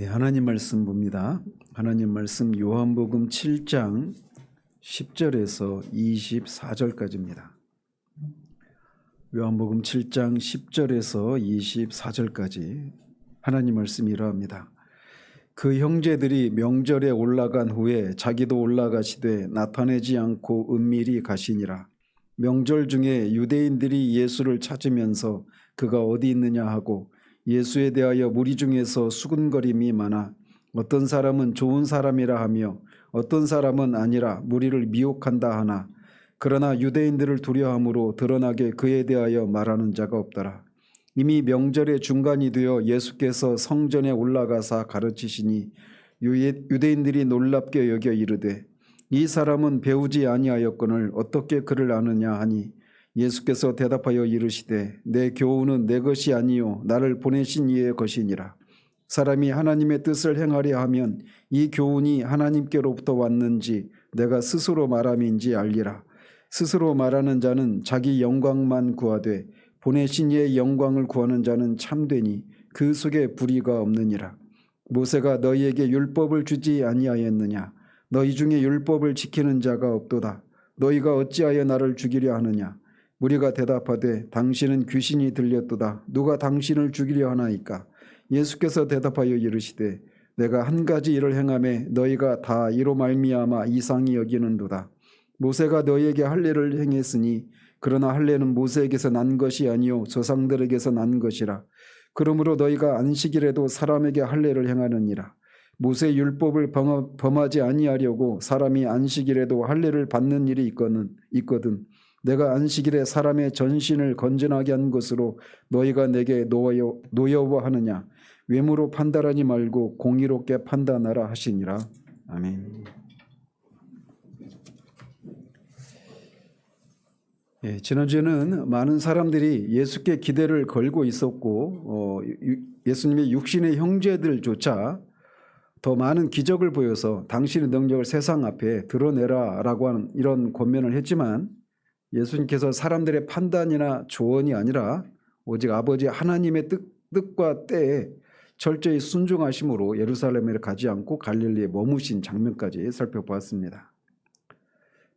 하나님 말씀 봅니다. 하나님 말씀 요한복음 7장 10절에서 24절까지입니다. 요한복음 7장 10절에서 24절까지 하나님 말씀이 이러합니다. 그 형제들이 명절에 올라간 후에 자기도 올라가시되 나타내지 않고 은밀히 가시니라. 명절 중에 유대인들이 예수를 찾으면서 그가 어디 있느냐 하고 예수에 대하여 무리 중에서 수군거림이 많아 어떤 사람은 좋은 사람이라 하며 어떤 사람은 아니라 무리를 미혹한다 하나 그러나 유대인들을 두려워함으로 드러나게 그에 대하여 말하는 자가 없더라. 이미 명절의 중간이 되어 예수께서 성전에 올라가사 가르치시니 유대인들이 놀랍게 여겨 이르되 이 사람은 배우지 아니하였거늘 어떻게 그를 아느냐 하니 예수께서 대답하여 이르시되 내 교훈은 내 것이 아니요 나를 보내신 이의 것이니라. 사람이 하나님의 뜻을 행하려 하면 이 교훈이 하나님께로부터 왔는지 내가 스스로 말함인지 알리라. 스스로 말하는 자는 자기 영광만 구하되 보내신 이의 영광을 구하는 자는 참되니 그 속에 불의가 없느니라. 모세가 너희에게 율법을 주지 아니하였느냐? 너희 중에 율법을 지키는 자가 없도다. 너희가 어찌하여 나를 죽이려 하느냐? 무리가 대답하되 당신은 귀신이 들렸도다. 누가 당신을 죽이려 하나이까? 예수께서 대답하여 이르시되 내가 한 가지 일을 행하매 너희가 다 이로 말미암아 이상히 여기는도다. 모세가 너희에게 할례를 행했으니 그러나 할례는 모세에게서 난 것이 아니요 조상들에게서 난 것이라. 그러므로 너희가 안식일에도 사람에게 할례를 행하느니라. 모세 율법을 범하지 아니하려고 사람이 안식일에도 할례를 받는 일이 있거든 내가 안식일에 사람의 전신을 건전하게 한 것으로 너희가 내게 노여워하느냐? 외모로 판단하지 말고 공의롭게 판단하라 하시니라. 아멘. 지난주에는 많은 사람들이 예수께 기대를 걸고 있었고 예수님의 육신의 형제들조차 더 많은 기적을 보여서 당신의 능력을 세상 앞에 드러내라라고 하는 이런 권면을 했지만 예수님께서 사람들의 판단이나 조언이 아니라 오직 아버지 하나님의 뜻과 때에 철저히 순종하심으로 예루살렘에 가지 않고 갈릴리에 머무신 장면까지 살펴보았습니다.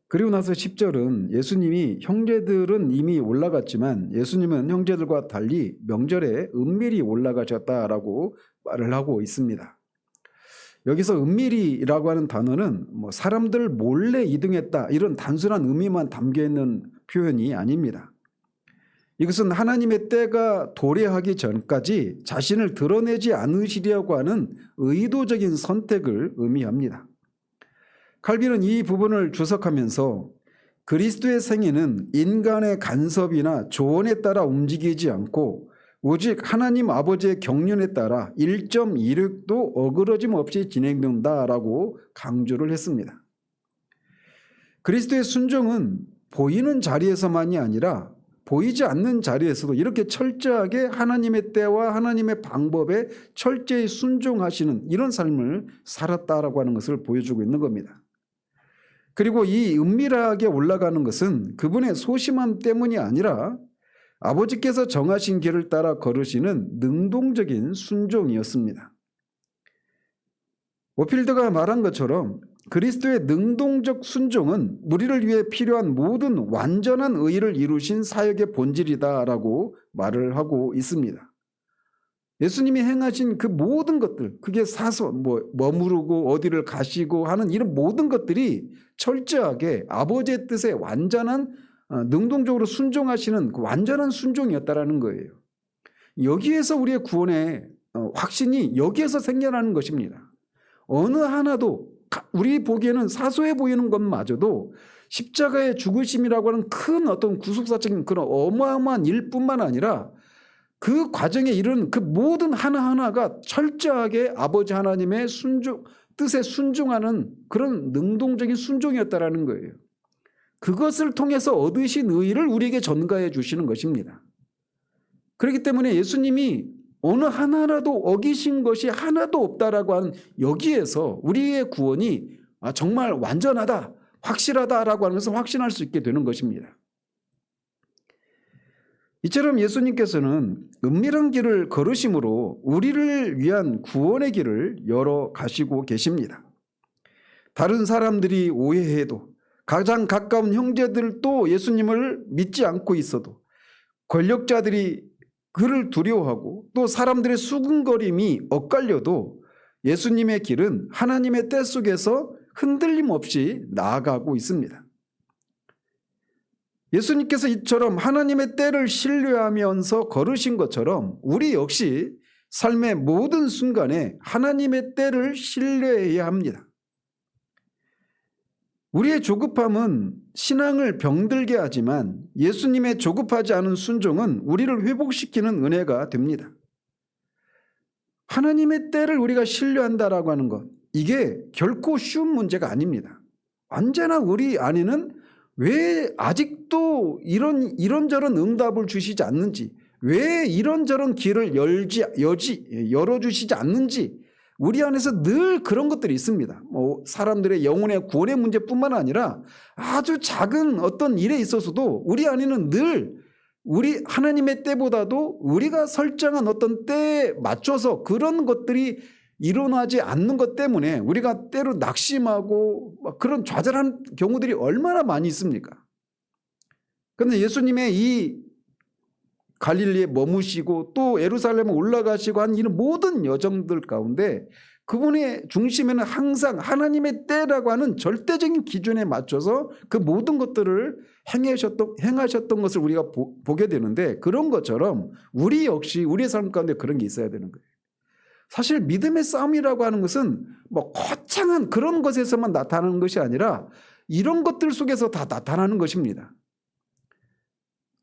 그리고 나서 10절은 예수님이 형제들은 이미 올라갔지만 예수님은 형제들과 달리 명절에 은밀히 올라가셨다라고 말을 하고 있습니다. 여기서 은밀히라고 하는 단어는 사람들 몰래 이동했다 이런 단순한 의미만 담겨있는 표현이 아닙니다. 이것은 하나님의 때가 도래하기 전까지 자신을 드러내지 않으시려고 하는 의도적인 선택을 의미합니다. 칼빈은 이 부분을 주석하면서 그리스도의 생애는 인간의 간섭이나 조언에 따라 움직이지 않고 오직 하나님 아버지의 경륜에 따라 1.16도 어그러짐 없이 진행된다라고 강조를 했습니다. 그리스도의 순종은 보이는 자리에서만이 아니라 보이지 않는 자리에서도 이렇게 철저하게 하나님의 때와 하나님의 방법에 철저히 순종하시는 이런 삶을 살았다라고 하는 것을 보여주고 있는 겁니다. 그리고 이 은밀하게 올라가는 것은 그분의 소심함 때문이 아니라 아버지께서 정하신 길을 따라 걸으시는 능동적인 순종이었습니다. 오필드가 말한 것처럼 그리스도의 능동적 순종은 우리를 위해 필요한 모든 완전한 의를 이루신 사역의 본질이다라고 말을 하고 있습니다. 예수님이 행하신 그 모든 것들, 그게 머무르고 어디를 가시고 하는 이런 모든 것들이 철저하게 아버지의 뜻에 완전한 능동적으로 순종하시는 그 완전한 순종이었다라는 거예요. 여기에서 우리의 구원의 확신이 여기에서 생겨나는 것입니다. 어느 하나도 우리 보기에는 사소해 보이는 것마저도 십자가의 죽으심이라고 하는 큰 어떤 구속사적인 그런 어마어마한 일뿐만 아니라 그 과정에 이른 그 모든 하나하나가 철저하게 아버지 하나님의 뜻에 순종하는 그런 능동적인 순종이었다라는 거예요. 그것을 통해서 얻으신 의를 우리에게 전가해 주시는 것입니다. 그렇기 때문에 예수님이 어느 하나라도 어기신 것이 하나도 없다라고 하는 여기에서 우리의 구원이 정말 완전하다, 확실하다라고 하는 것을 확신할 수 있게 되는 것입니다. 이처럼 예수님께서는 은밀한 길을 걸으심으로 우리를 위한 구원의 길을 열어 가시고 계십니다. 다른 사람들이 오해해도, 가장 가까운 형제들도 예수님을 믿지 않고 있어도, 권력자들이 그를 두려워하고 또 사람들의 수군거림이 엇갈려도 예수님의 길은 하나님의 때 속에서 흔들림 없이 나아가고 있습니다. 예수님께서 이처럼 하나님의 때를 신뢰하면서 걸으신 것처럼 우리 역시 삶의 모든 순간에 하나님의 때를 신뢰해야 합니다. 우리의 조급함은 신앙을 병들게 하지만 예수님의 조급하지 않은 순종은 우리를 회복시키는 은혜가 됩니다. 하나님의 때를 우리가 신뢰한다라고 하는 것, 이게 결코 쉬운 문제가 아닙니다. 언제나 우리 안에는 왜 아직도 이런저런 응답을 주시지 않는지, 왜 이런저런 길을 열어주시지 않는지, 우리 안에서 늘 그런 것들이 있습니다. 사람들의 영혼의 구원의 문제뿐만 아니라 아주 작은 어떤 일에 있어서도 우리 안에는 늘 우리 하나님의 때보다도 우리가 설정한 어떤 때에 맞춰서 그런 것들이 일어나지 않는 것 때문에 우리가 때로 낙심하고 그런 좌절한 경우들이 얼마나 많이 있습니까? 그런데 예수님의 이 갈릴리에 머무시고 또 예루살렘에 올라가시고 한 이런 모든 여정들 가운데 그분의 중심에는 항상 하나님의 때라고 하는 절대적인 기준에 맞춰서 그 모든 것들을 행하셨던 것을 우리가 보게 되는데, 그런 것처럼 우리 역시 우리의 삶 가운데 그런 게 있어야 되는 거예요. 사실 믿음의 싸움이라고 하는 것은 거창한 그런 것에서만 나타나는 것이 아니라 이런 것들 속에서 다 나타나는 것입니다.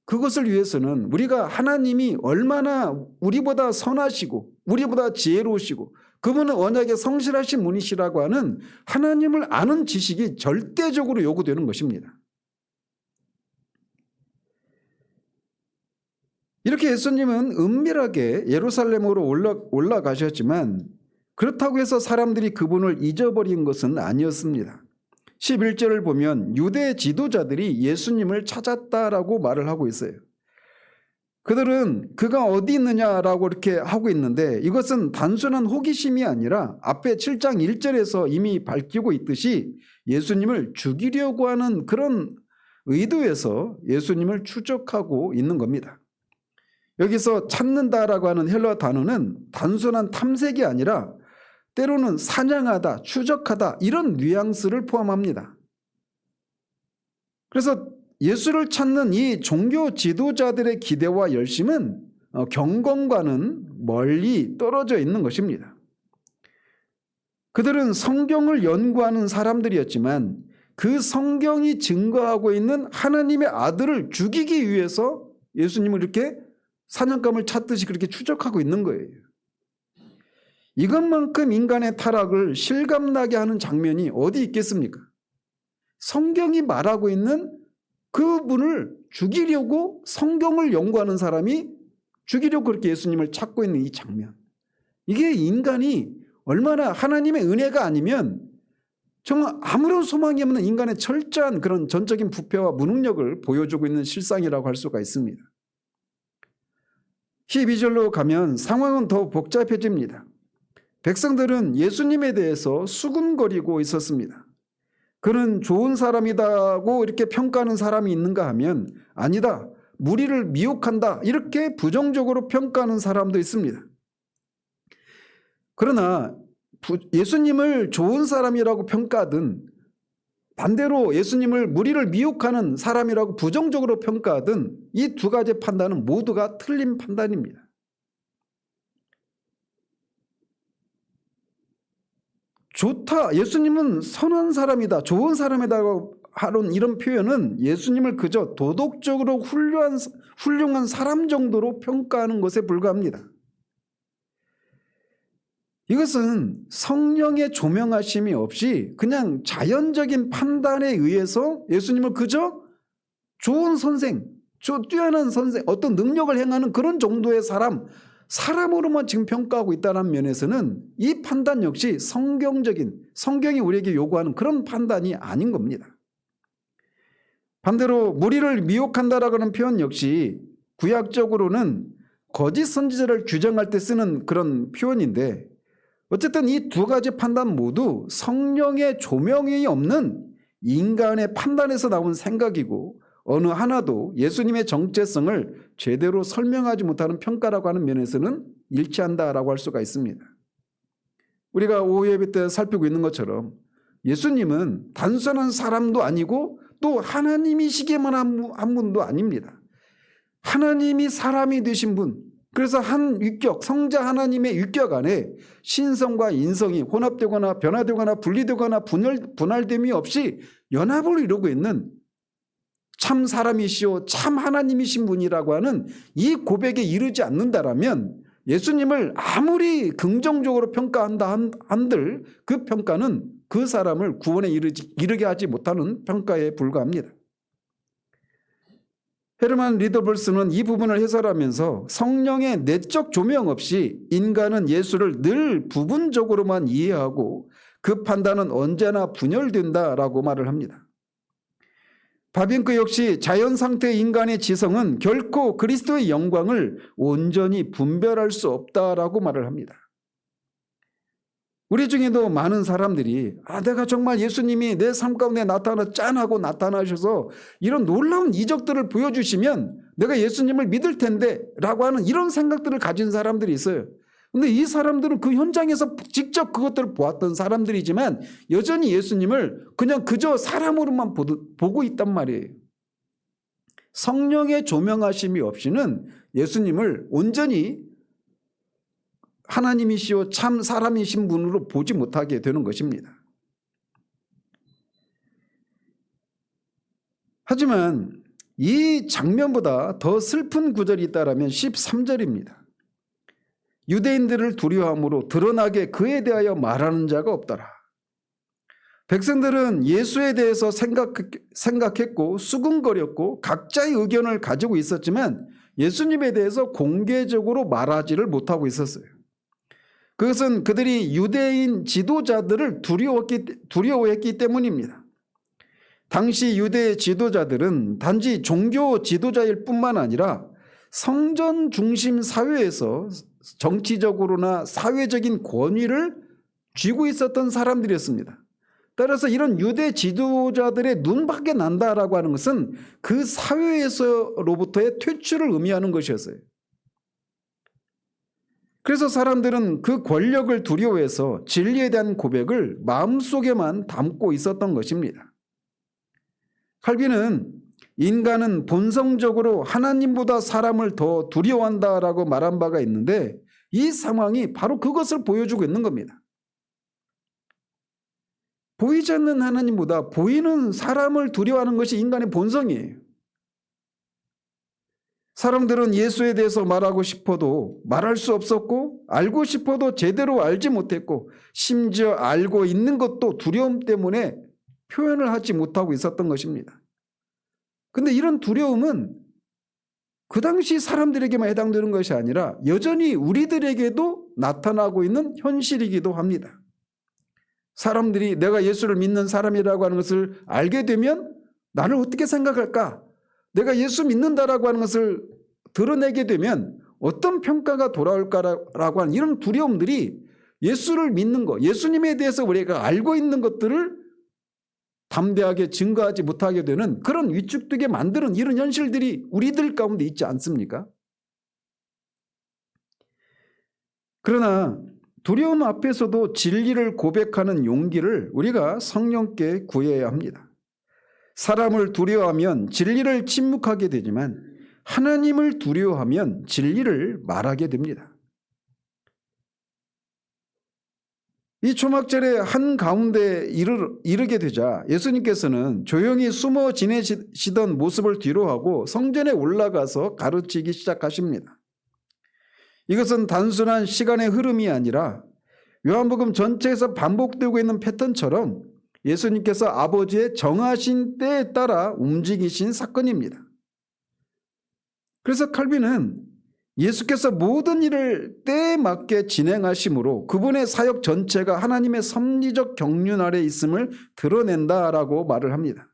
그것을 위해서는 우리가 하나님이 얼마나 우리보다 선하시고 우리보다 지혜로우시고 그분은 언약에 성실하신 분이시라고 하는 하나님을 아는 지식이 절대적으로 요구되는 것입니다. 이렇게 예수님은 은밀하게 예루살렘으로 올라가셨지만 그렇다고 해서 사람들이 그분을 잊어버린 것은 아니었습니다. 11절을 보면 유대 지도자들이 예수님을 찾았다라고 말을 하고 있어요. 그들은 그가 어디 있느냐라고 이렇게 하고 있는데 이것은 단순한 호기심이 아니라 앞에 7장 1절에서 이미 밝히고 있듯이 예수님을 죽이려고 하는 그런 의도에서 예수님을 추적하고 있는 겁니다. 여기서 찾는다라고 하는 헬라 단어는 단순한 탐색이 아니라 때로는 사냥하다, 추적하다 이런 뉘앙스를 포함합니다. 그래서 예수를 찾는 이 종교 지도자들의 기대와 열심은 경건과는 멀리 떨어져 있는 것입니다. 그들은 성경을 연구하는 사람들이었지만 그 성경이 증거하고 있는 하나님의 아들을 죽이기 위해서 예수님을 이렇게 사냥감을 찾듯이 그렇게 추적하고 있는 거예요. 이것만큼 인간의 타락을 실감나게 하는 장면이 어디 있겠습니까? 성경이 말하고 있는 그분을 죽이려고 성경을 연구하는 사람이 죽이려고 그렇게 예수님을 찾고 있는 이 장면. 이게 인간이 얼마나 하나님의 은혜가 아니면 정말 아무런 소망이 없는 인간의 철저한 그런 전적인 부패와 무능력을 보여주고 있는 실상이라고 할 수가 있습니다. 12절로 가면 상황은 더 복잡해집니다. 백성들은 예수님에 대해서 수군거리고 있었습니다. 그는 좋은 사람이다고 이렇게 평가하는 사람이 있는가 하면 아니다, 무리를 미혹한다 이렇게 부정적으로 평가하는 사람도 있습니다. 그러나 예수님을 좋은 사람이라고 평가하든 반대로 예수님을 무리를 미혹하는 사람이라고 부정적으로 평가하든 이 두 가지 판단은 모두가 틀린 판단입니다. 좋다, 예수님은 선한 사람이다, 좋은 사람이다라고 하는 이런 표현은 예수님을 그저 도덕적으로 훌륭한 사람 정도로 평가하는 것에 불과합니다. 이것은 성령의 조명하심이 없이 그냥 자연적인 판단에 의해서 예수님을 그저 좋은 선생, 뛰어난 선생, 어떤 능력을 행하는 그런 정도의 사람으로만 지금 평가하고 있다는 면에서는 이 판단 역시 성경이 우리에게 요구하는 그런 판단이 아닌 겁니다. 반대로 무리를 미혹한다라고 하는 표현 역시 구약적으로는 거짓 선지자를 규정할 때 쓰는 그런 표현인데, 어쨌든 이 두 가지 판단 모두 성령의 조명이 없는 인간의 판단에서 나온 생각이고, 어느 하나도 예수님의 정체성을 제대로 설명하지 못하는 평가라고 하는 면에서는 일치한다라고 할 수가 있습니다. 우리가 오후 예배 때 살피고 있는 것처럼 예수님은 단순한 사람도 아니고 또 하나님이시기만 한 분도 아닙니다. 하나님이 사람이 되신 분, 그래서 한 윗격, 성자 하나님의 윗격 안에 신성과 인성이 혼합되거나 변화되거나 분리되거나 분할됨이 없이 연합을 이루고 있는 참 사람이시오 참 하나님이신 분이라고 하는 이 고백에 이르지 않는다라면 예수님을 아무리 긍정적으로 평가한다 한들 그 평가는 그 사람을 구원에 이르게 하지 못하는 평가에 불과합니다. 헤르만 리더볼스는 이 부분을 해설하면서 성령의 내적 조명 없이 인간은 예수를 늘 부분적으로만 이해하고 그 판단은 언제나 분열된다라고 말을 합니다. 바빙크 역시 자연 상태의 인간의 지성은 결코 그리스도의 영광을 온전히 분별할 수 없다라고 말을 합니다. 우리 중에도 많은 사람들이 내가 정말 예수님이 내 삶 가운데 짠하고 나타나셔서 이런 놀라운 이적들을 보여주시면 내가 예수님을 믿을 텐데 라고 하는 이런 생각들을 가진 사람들이 있어요. 근데 이 사람들은 그 현장에서 직접 그것들을 보았던 사람들이지만 여전히 예수님을 그저 사람으로만 보고 있단 말이에요. 성령의 조명하심이 없이는 예수님을 온전히 하나님이시오 참 사람이신 분으로 보지 못하게 되는 것입니다. 하지만 이 장면보다 더 슬픈 구절이 있다라면 13절입니다. 유대인들을 두려워함으로 드러나게 그에 대하여 말하는 자가 없더라. 백성들은 예수에 대해서 생각했고 수근거렸고 각자의 의견을 가지고 있었지만 예수님에 대해서 공개적으로 말하지를 못하고 있었어요. 그것은 그들이 유대인 지도자들을 두려워했기 때문입니다. 당시 유대 지도자들은 단지 종교 지도자일 뿐만 아니라 성전 중심 사회에서 정치적으로나 사회적인 권위를 쥐고 있었던 사람들이었습니다. 따라서 이런 유대 지도자들의 눈밖에 난다라고 하는 것은 그 사회에서로부터의 퇴출을 의미하는 것이었어요. 그래서 사람들은 그 권력을 두려워해서 진리에 대한 고백을 마음속에만 담고 있었던 것입니다. 칼빈은 인간은 본성적으로 하나님보다 사람을 더 두려워한다라고 말한 바가 있는데 이 상황이 바로 그것을 보여주고 있는 겁니다. 보이지 않는 하나님보다 보이는 사람을 두려워하는 것이 인간의 본성이에요. 사람들은 예수에 대해서 말하고 싶어도 말할 수 없었고 알고 싶어도 제대로 알지 못했고 심지어 알고 있는 것도 두려움 때문에 표현을 하지 못하고 있었던 것입니다. 그런데 이런 두려움은 그 당시 사람들에게만 해당되는 것이 아니라 여전히 우리들에게도 나타나고 있는 현실이기도 합니다. 사람들이 내가 예수를 믿는 사람이라고 하는 것을 알게 되면 나를 어떻게 생각할까? 내가 예수 믿는다라고 하는 것을 드러내게 되면 어떤 평가가 돌아올까라고 하는 이런 두려움들이 예수를 믿는 것, 예수님에 대해서 우리가 알고 있는 것들을 담대하게 증거하지 못하게 되는 그런 위축되게 만드는 이런 현실들이 우리들 가운데 있지 않습니까? 그러나 두려움 앞에서도 진리를 고백하는 용기를 우리가 성령께 구해야 합니다. 사람을 두려워하면 진리를 침묵하게 되지만 하나님을 두려워하면 진리를 말하게 됩니다. 이 초막절의 한가운데 이르게 되자 예수님께서는 조용히 숨어 지내시던 모습을 뒤로하고 성전에 올라가서 가르치기 시작하십니다. 이것은 단순한 시간의 흐름이 아니라 요한복음 전체에서 반복되고 있는 패턴처럼 예수님께서 아버지의 정하신 때에 따라 움직이신 사건입니다. 그래서 칼빈은 예수께서 모든 일을 때에 맞게 진행하심으로 그분의 사역 전체가 하나님의 섭리적 경륜 아래 있음을 드러낸다라고 말을 합니다.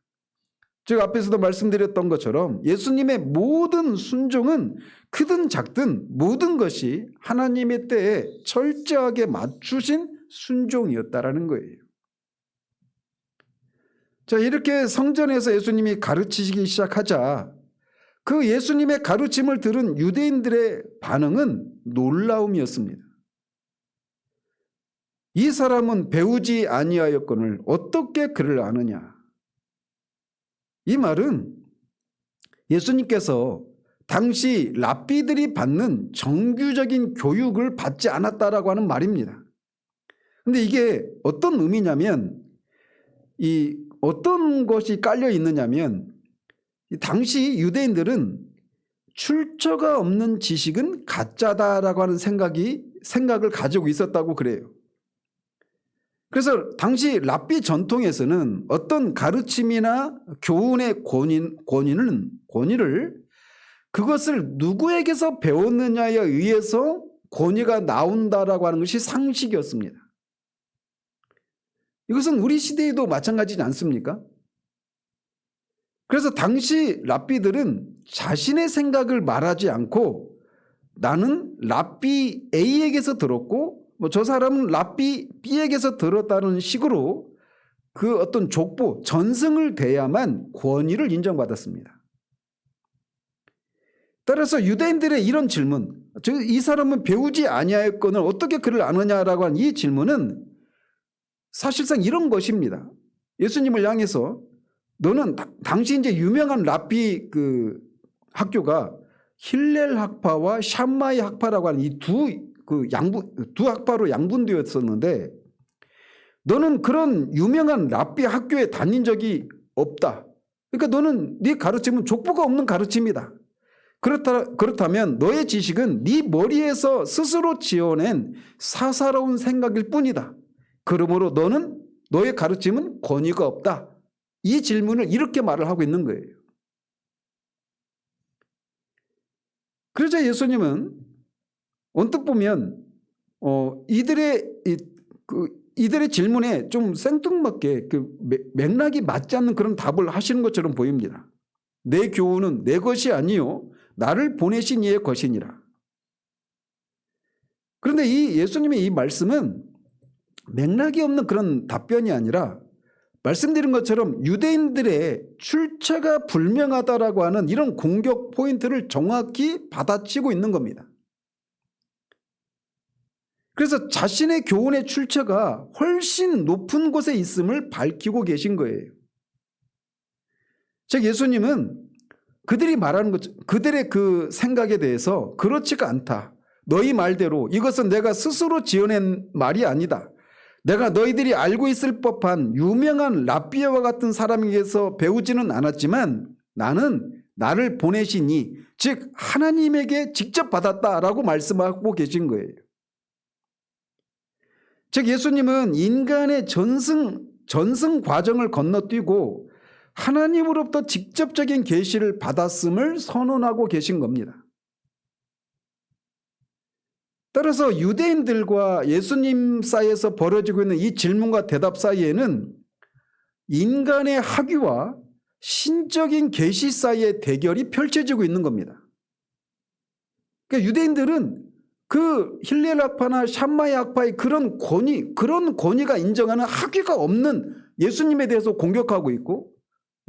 제가 앞에서도 말씀드렸던 것처럼 예수님의 모든 순종은 크든 작든 모든 것이 하나님의 때에 철저하게 맞추신 순종이었다라는 거예요. 자, 이렇게 성전에서 예수님이 가르치시기 시작하자 그 예수님의 가르침을 들은 유대인들의 반응은 놀라움이었습니다. 이 사람은 배우지 아니하였거늘 어떻게 그를 아느냐. 이 말은 예수님께서 당시 랍비들이 받는 정규적인 교육을 받지 않았다라고 하는 말입니다. 그런데 이게 어떤 의미냐면 어떤 것이 깔려 있느냐면 당시 유대인들은 출처가 없는 지식은 가짜다라고 하는 생각을 가지고 있었다고 그래요. 그래서 당시 랍비 전통에서는 어떤 가르침이나 교훈의 권위를 그것을 누구에게서 배웠느냐에 의해서 권위가 나온다라고 하는 것이 상식이었습니다. 이것은 우리 시대에도 마찬가지지 않습니까? 그래서 당시 랍비들은 자신의 생각을 말하지 않고 나는 랍비 A에게서 들었고 저 사람은 랍비 B에게서 들었다는 식으로 그 어떤 족보, 전승을 대야만 권위를 인정받았습니다. 따라서 유대인들의 이런 질문, 즉 이 사람은 배우지 아니하였거늘 어떻게 그를 아느냐라고 한 이 질문은 사실상 이런 것입니다. 예수님을 향해서 너는 당시 이제 유명한 랍비 그 학교가 힐렐 학파와 샴마이 학파라고 하는 이 두 학파로 양분되었었는데 너는 그런 유명한 랍비 학교에 다닌 적이 없다. 그러니까 너는 네 가르침은 족보가 없는 가르침이다. 그렇다면 너의 지식은 네 머리에서 스스로 지어낸 사사로운 생각일 뿐이다. 그러므로 너의 가르침은 권위가 없다. 이 질문을 이렇게 말을 하고 있는 거예요. 그러자 예수님은 언뜻 보면 이들의 질문에 좀 생뚱맞게 그 맥락이 맞지 않는 그런 답을 하시는 것처럼 보입니다. 내 교훈은 내 것이 아니요 나를 보내신 이의 것이니라. 그런데 이 예수님의 이 말씀은 맥락이 없는 그런 답변이 아니라 말씀드린 것처럼 유대인들의 출처가 불명하다라고 하는 이런 공격 포인트를 정확히 받아치고 있는 겁니다. 그래서 자신의 교훈의 출처가 훨씬 높은 곳에 있음을 밝히고 계신 거예요. 즉 예수님은 그들이 말하는 것, 그들의 그 생각에 대해서 그렇지가 않다. 너희 말대로 이것은 내가 스스로 지어낸 말이 아니다. 내가 너희들이 알고 있을 법한 유명한 랍비와 같은 사람에게서 배우지는 않았지만 나는 나를 보내신 이, 즉 하나님에게 직접 받았다라고 말씀하고 계신 거예요. 즉 예수님은 인간의 전승 과정을 건너뛰고 하나님으로부터 직접적인 계시를 받았음을 선언하고 계신 겁니다. 따라서 유대인들과 예수님 사이에서 벌어지고 있는 이 질문과 대답 사이에는 인간의 학위와 신적인 계시 사이의 대결이 펼쳐지고 있는 겁니다. 그러니까 유대인들은 그 힐렐 학파나 샴마이 학파의 그런 권위가 인정하는 학위가 없는 예수님에 대해서 공격하고 있고,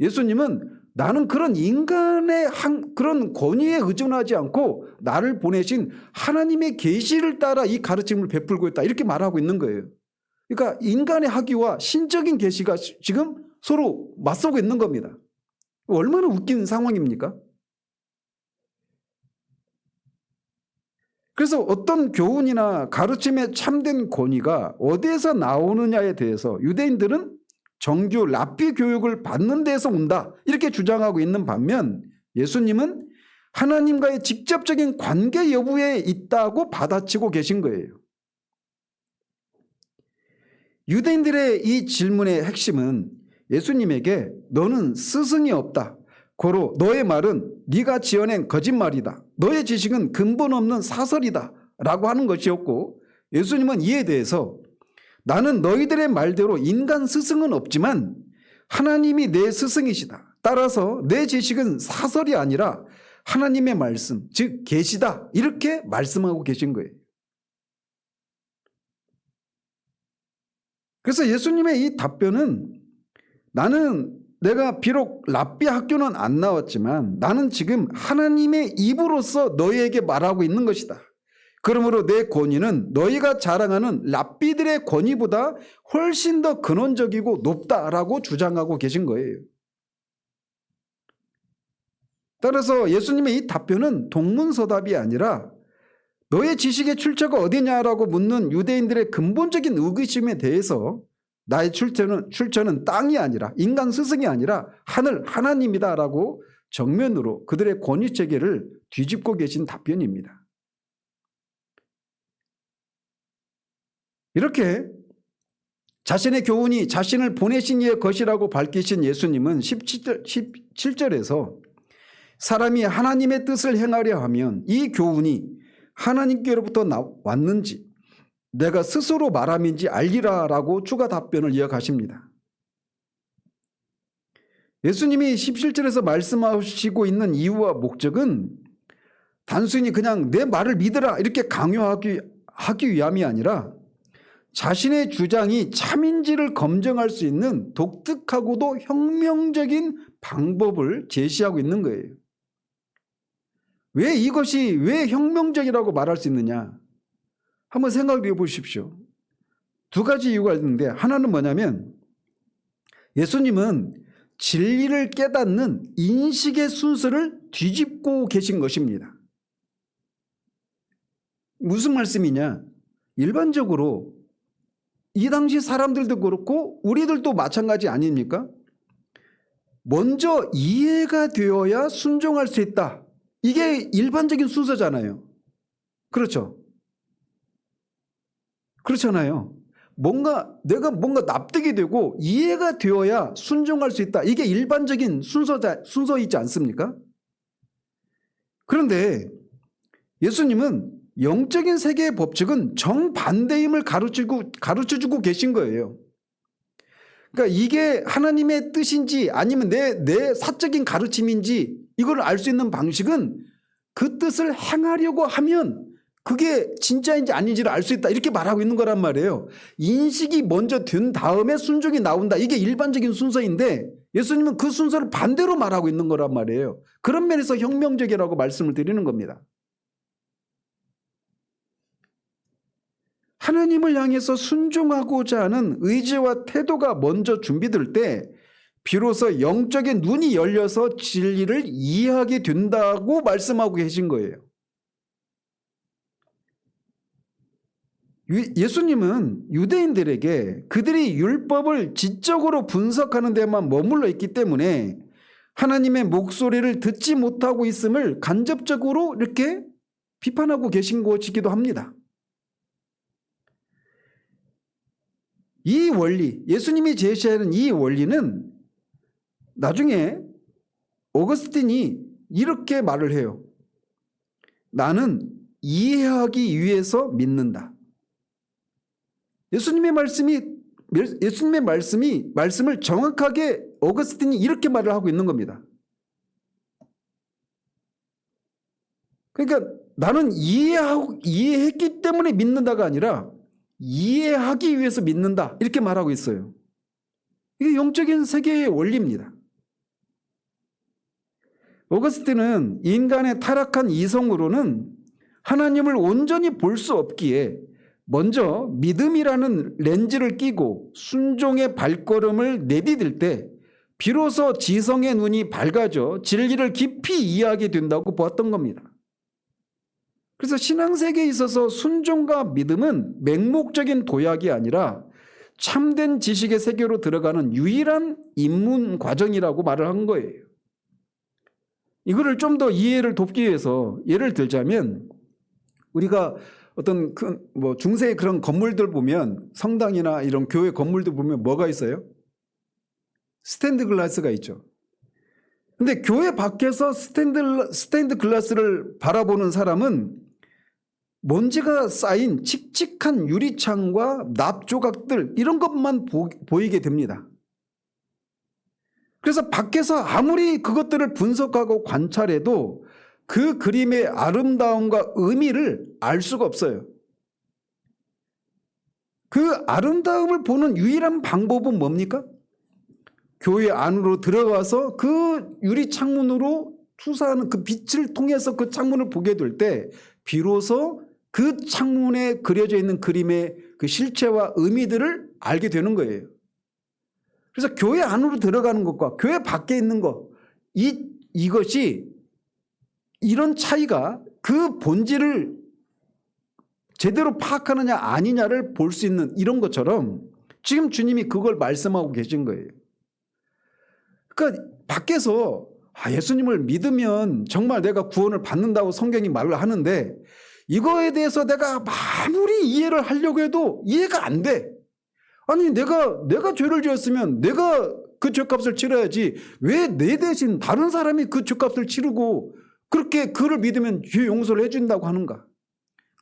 예수님은 나는 그런 인간의 그런 권위에 의존하지 않고 나를 보내신 하나님의 계시를 따라 이 가르침을 베풀고 있다, 이렇게 말하고 있는 거예요. 그러니까 인간의 학위와 신적인 계시가 지금 서로 맞서고 있는 겁니다. 얼마나 웃긴 상황입니까? 그래서 어떤 교훈이나 가르침의 참된 권위가 어디에서 나오느냐에 대해서 유대인들은 정규 랍비 교육을 받는 데서 온다, 이렇게 주장하고 있는 반면 예수님은 하나님과의 직접적인 관계 여부에 있다고 받아치고 계신 거예요. 유대인들의 이 질문의 핵심은 예수님에게 너는 스승이 없다, 고로 너의 말은 네가 지어낸 거짓말이다, 너의 지식은 근본 없는 사설이다 라고 하는 것이었고, 예수님은 이에 대해서 나는 너희들의 말대로 인간 스승은 없지만 하나님이 내 스승이시다, 따라서 내 지식은 사설이 아니라 하나님의 말씀, 즉 계시다, 이렇게 말씀하고 계신 거예요. 그래서 예수님의 이 답변은, 내가 비록 랍비 학교는 안 나왔지만 나는 지금 하나님의 입으로서 너희에게 말하고 있는 것이다. 그러므로 내 권위는 너희가 자랑하는 랍비들의 권위보다 훨씬 더 근원적이고 높다라고 주장하고 계신 거예요. 따라서 예수님의 이 답변은 동문서답이 아니라 너의 지식의 출처가 어디냐라고 묻는 유대인들의 근본적인 의구심에 대해서 나의 출처는 땅이 아니라, 인간 스승이 아니라 하늘 하나님이다라고 정면으로 그들의 권위체계를 뒤집고 계신 답변입니다. 이렇게 자신의 교훈이 자신을 보내신 이의 것이라고 밝히신 예수님은 17절에서 사람이 하나님의 뜻을 행하려 하면 이 교훈이 하나님께로부터 왔는지 내가 스스로 말함인지 알리라라고 추가 답변을 이어가십니다. 예수님이 17절에서 말씀하시고 있는 이유와 목적은 단순히 그냥 내 말을 믿으라 이렇게 강요하기 위함이 아니라 자신의 주장이 참인지를 검증할 수 있는 독특하고도 혁명적인 방법을 제시하고 있는 거예요. 왜 혁명적이라고 말할 수 있느냐? 한번 생각해 보십시오. 두 가지 이유가 있는데, 하나는 뭐냐면 예수님은 진리를 깨닫는 인식의 순서를 뒤집고 계신 것입니다. 무슨 말씀이냐? 일반적으로 이 당시 사람들도 그렇고 우리들도 마찬가지 아닙니까? 먼저 이해가 되어야 순종할 수 있다. 이게 일반적인 순서잖아요. 그렇죠? 그렇잖아요. 내가 뭔가 납득이 되고 이해가 되어야 순종할 수 있다. 이게 일반적인 순서이지 않습니까? 그런데 예수님은 영적인 세계의 법칙은 정반대임을 가르쳐주고 계신 거예요. 그러니까 이게 하나님의 뜻인지 아니면 내 사적인 가르침인지 이걸 알 수 있는 방식은 그 뜻을 행하려고 하면 그게 진짜인지 아닌지를 알 수 있다, 이렇게 말하고 있는 거란 말이에요. 인식이 먼저 된 다음에 순종이 나온다, 이게 일반적인 순서인데 예수님은 그 순서를 반대로 말하고 있는 거란 말이에요. 그런 면에서 혁명적이라고 말씀을 드리는 겁니다. 하나님을 향해서 순종하고자 하는 의지와 태도가 먼저 준비될 때 비로소 영적인 눈이 열려서 진리를 이해하게 된다고 말씀하고 계신 거예요. 예수님은 유대인들에게 그들이 율법을 지적으로 분석하는 데만 머물러 있기 때문에 하나님의 목소리를 듣지 못하고 있음을 간접적으로 이렇게 비판하고 계신 것이기도 합니다. 이 원리, 예수님이 제시하는 이 원리는 나중에 오거스틴이 이렇게 말을 해요. 나는 이해하기 위해서 믿는다. 예수님의 말씀을 정확하게 오거스틴이 이렇게 말을 하고 있는 겁니다. 그러니까 나는 이해했기 때문에 믿는다가 아니라 이해하기 위해서 믿는다, 이렇게 말하고 있어요. 이게 영적인 세계의 원리입니다. 오거스틴은 인간의 타락한 이성으로는 하나님을 온전히 볼 수 없기에 먼저 믿음이라는 렌즈를 끼고 순종의 발걸음을 내디딜 때 비로소 지성의 눈이 밝아져 진리를 깊이 이해하게 된다고 보았던 겁니다. 그래서 신앙세계에 있어서 순종과 믿음은 맹목적인 도약이 아니라 참된 지식의 세계로 들어가는 유일한 입문 과정이라고 말을 한 거예요. 이거를 좀 더 이해를 돕기 위해서 예를 들자면, 우리가 어떤 중세의 그런 건물들 보면, 성당이나 이런 교회 건물들 보면 뭐가 있어요? 스탠드 글라스가 있죠. 근데 교회 밖에서 스탠드 글라스를 바라보는 사람은 먼지가 쌓인 칙칙한 유리창과 납 조각들, 이런 것만 보이게 됩니다. 그래서 밖에서 아무리 그것들을 분석하고 관찰해도 그 그림의 아름다움과 의미를 알 수가 없어요. 그 아름다움을 보는 유일한 방법은 뭡니까? 교회 안으로 들어가서 그 유리 창문으로 투사하는 그 빛을 통해서 그 창문을 보게 될 때 비로소 그 창문에 그려져 있는 그림의 그 실체와 의미들을 알게 되는 거예요. 그래서 교회 안으로 들어가는 것과 교회 밖에 있는 것, 이것이 이런 차이가 그 본질을 제대로 파악하느냐 아니냐를 볼 수 있는 이런 것처럼 지금 주님이 그걸 말씀하고 계신 거예요. 그러니까 밖에서 예수님을 믿으면 정말 내가 구원을 받는다고 성경이 말을 하는데 이거에 대해서 내가 아무리 이해를 하려고 해도 이해가 안 돼. 아니 내가 죄를 지었으면 내가 그 죄값을 치러야지 왜 내 대신 다른 사람이 그 죄값을 치르고 그렇게 그를 믿으면 죄 용서를 해준다고 하는가.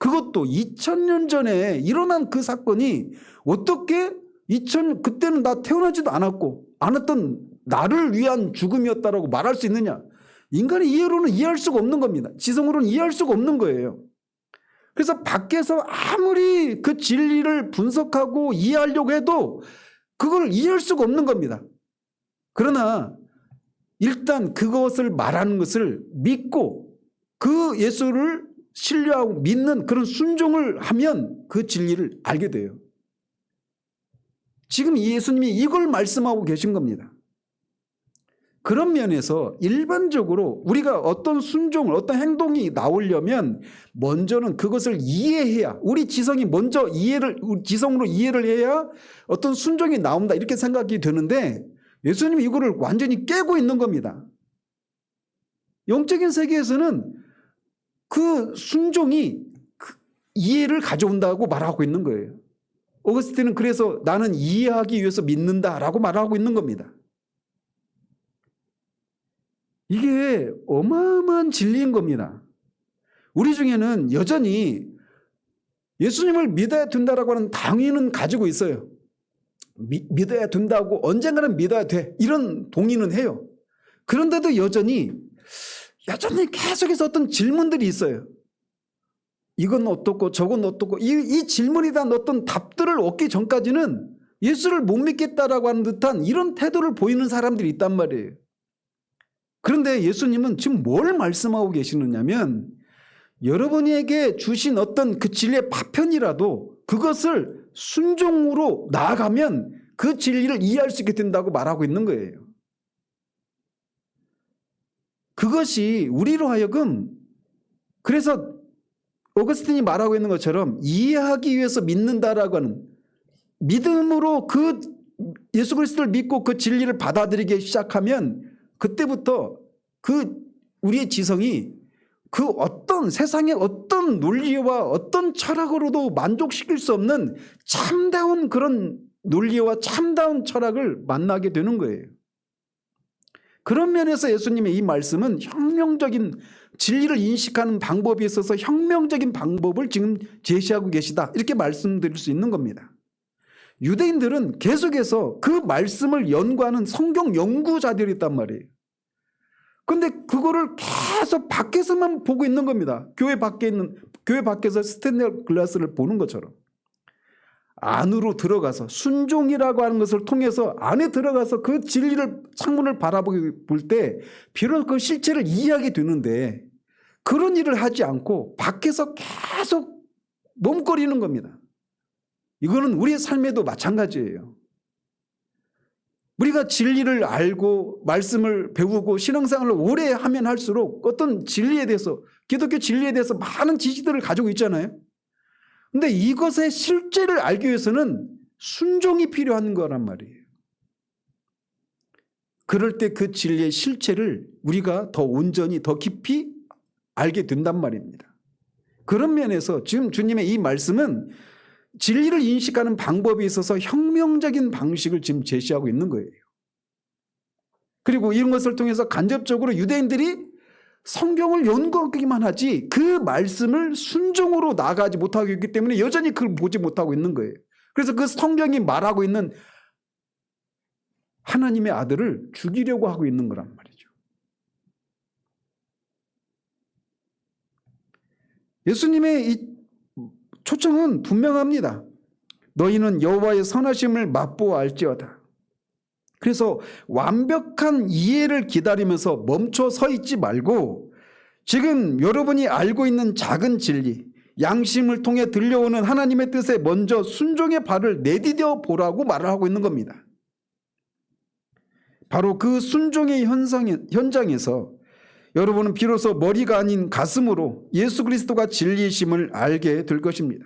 그것도 2000년 전에 일어난 그 사건이 어떻게 그때는 나 태어나지도 않았던 나를 위한 죽음이었다라고 말할 수 있느냐. 인간의 이해로는 이해할 수가 없는 겁니다. 지성으로는 이해할 수가 없는 거예요. 그래서 밖에서 아무리 그 진리를 분석하고 이해하려고 해도 그걸 이해할 수가 없는 겁니다. 그러나 일단 그것을 말하는 것을 믿고 그 예수를 신뢰하고 믿는 그런 순종을 하면 그 진리를 알게 돼요. 지금 예수님이 이걸 말씀하고 계신 겁니다. 그런 면에서 일반적으로 우리가 어떤 순종을 어떤 행동이 나오려면 먼저는 그것을 이해해야 우리 지성이 먼저 지성으로 이해를 해야 어떤 순종이 나온다 이렇게 생각이 되는데 예수님이 이거를 완전히 깨고 있는 겁니다. 영적인 세계에서는 그 순종이 이해를 가져온다고 말하고 있는 거예요. 어거스틴은 그래서 나는 이해하기 위해서 믿는다라고 말하고 있는 겁니다. 이게 어마어마한 진리인 겁니다. 우리 중에는 여전히 예수님을 믿어야 된다라고 하는 당위는 가지고 있어요. 믿어야 된다고 언젠가는 믿어야 돼 이런 동의는 해요. 그런데도 여전히 계속해서 어떤 질문들이 있어요. 이건 어떻고 저건 어떻고 이 질문에 대한 어떤 답들을 얻기 전까지는 예수를 못 믿겠다라고 하는 듯한 이런 태도를 보이는 사람들이 있단 말이에요. 그런데 예수님은 지금 뭘 말씀하고 계시느냐면 여러분에게 주신 어떤 그 진리의 파편이라도 그것을 순종으로 나아가면 그 진리를 이해할 수 있게 된다고 말하고 있는 거예요. 그것이 우리로 하여금 그래서 어거스틴이 말하고 있는 것처럼 이해하기 위해서 믿는다라고 하는 믿음으로 그 예수 그리스도를 믿고 그 진리를 받아들이기 시작하면 그때부터 우리의 지성이 그 어떤 세상의 어떤 논리와 어떤 철학으로도 만족시킬 수 없는 참다운 그런 논리와 참다운 철학을 만나게 되는 거예요. 그런 면에서 예수님의 이 말씀은 혁명적인 진리를 인식하는 방법에 있어서 혁명적인 방법을 지금 제시하고 계시다 이렇게 말씀드릴 수 있는 겁니다. 유대인들은 계속해서 그 말씀을 연구하는 성경 연구자들이 있단 말이에요. 그런데 그거를 계속 밖에서만 보고 있는 겁니다. 교회 밖에서 스테인드 글라스를 보는 것처럼 안으로 들어가서 순종이라고 하는 것을 통해서 안에 들어가서 그 진리를 창문을 바라볼 때 비로소 그 실체를 이해하게 되는데 그런 일을 하지 않고 밖에서 계속 머뭇거리는 겁니다. 이거는 우리의 삶에도 마찬가지예요. 우리가 진리를 알고 말씀을 배우고 신앙생활을 오래 하면 할수록 어떤 진리에 대해서 기독교 진리에 대해서 많은 지식들을 가지고 있잖아요. 그런데 이것의 실제를 알기 위해서는 순종이 필요한 거란 말이에요. 그럴 때 그 진리의 실체를 우리가 더 온전히 더 깊이 알게 된단 말입니다. 그런 면에서 지금 주님의 이 말씀은 진리를 인식하는 방법에 있어서 혁명적인 방식을 지금 제시하고 있는 거예요. 그리고 이런 것을 통해서 간접적으로 유대인들이 성경을 연구하기만 하지 그 말씀을 순종으로 나아가지 못하고 있기 때문에 여전히 그걸 보지 못하고 있는 거예요. 그래서 그 성경이 말하고 있는 하나님의 아들을 죽이려고 하고 있는 거란 말이죠. 예수님의 이 초청은 분명합니다. 너희는 여호와의 선하심을 맛보아 알지어다. 그래서 완벽한 이해를 기다리면서 멈춰 서 있지 말고 지금 여러분이 알고 있는 작은 진리, 양심을 통해 들려오는 하나님의 뜻에 먼저 순종의 발을 내디뎌 보라고 말을 하고 있는 겁니다. 바로 그 순종의 현장에서 여러분은 비로소 머리가 아닌 가슴으로 예수 그리스도가 진리이심을 알게 될 것입니다.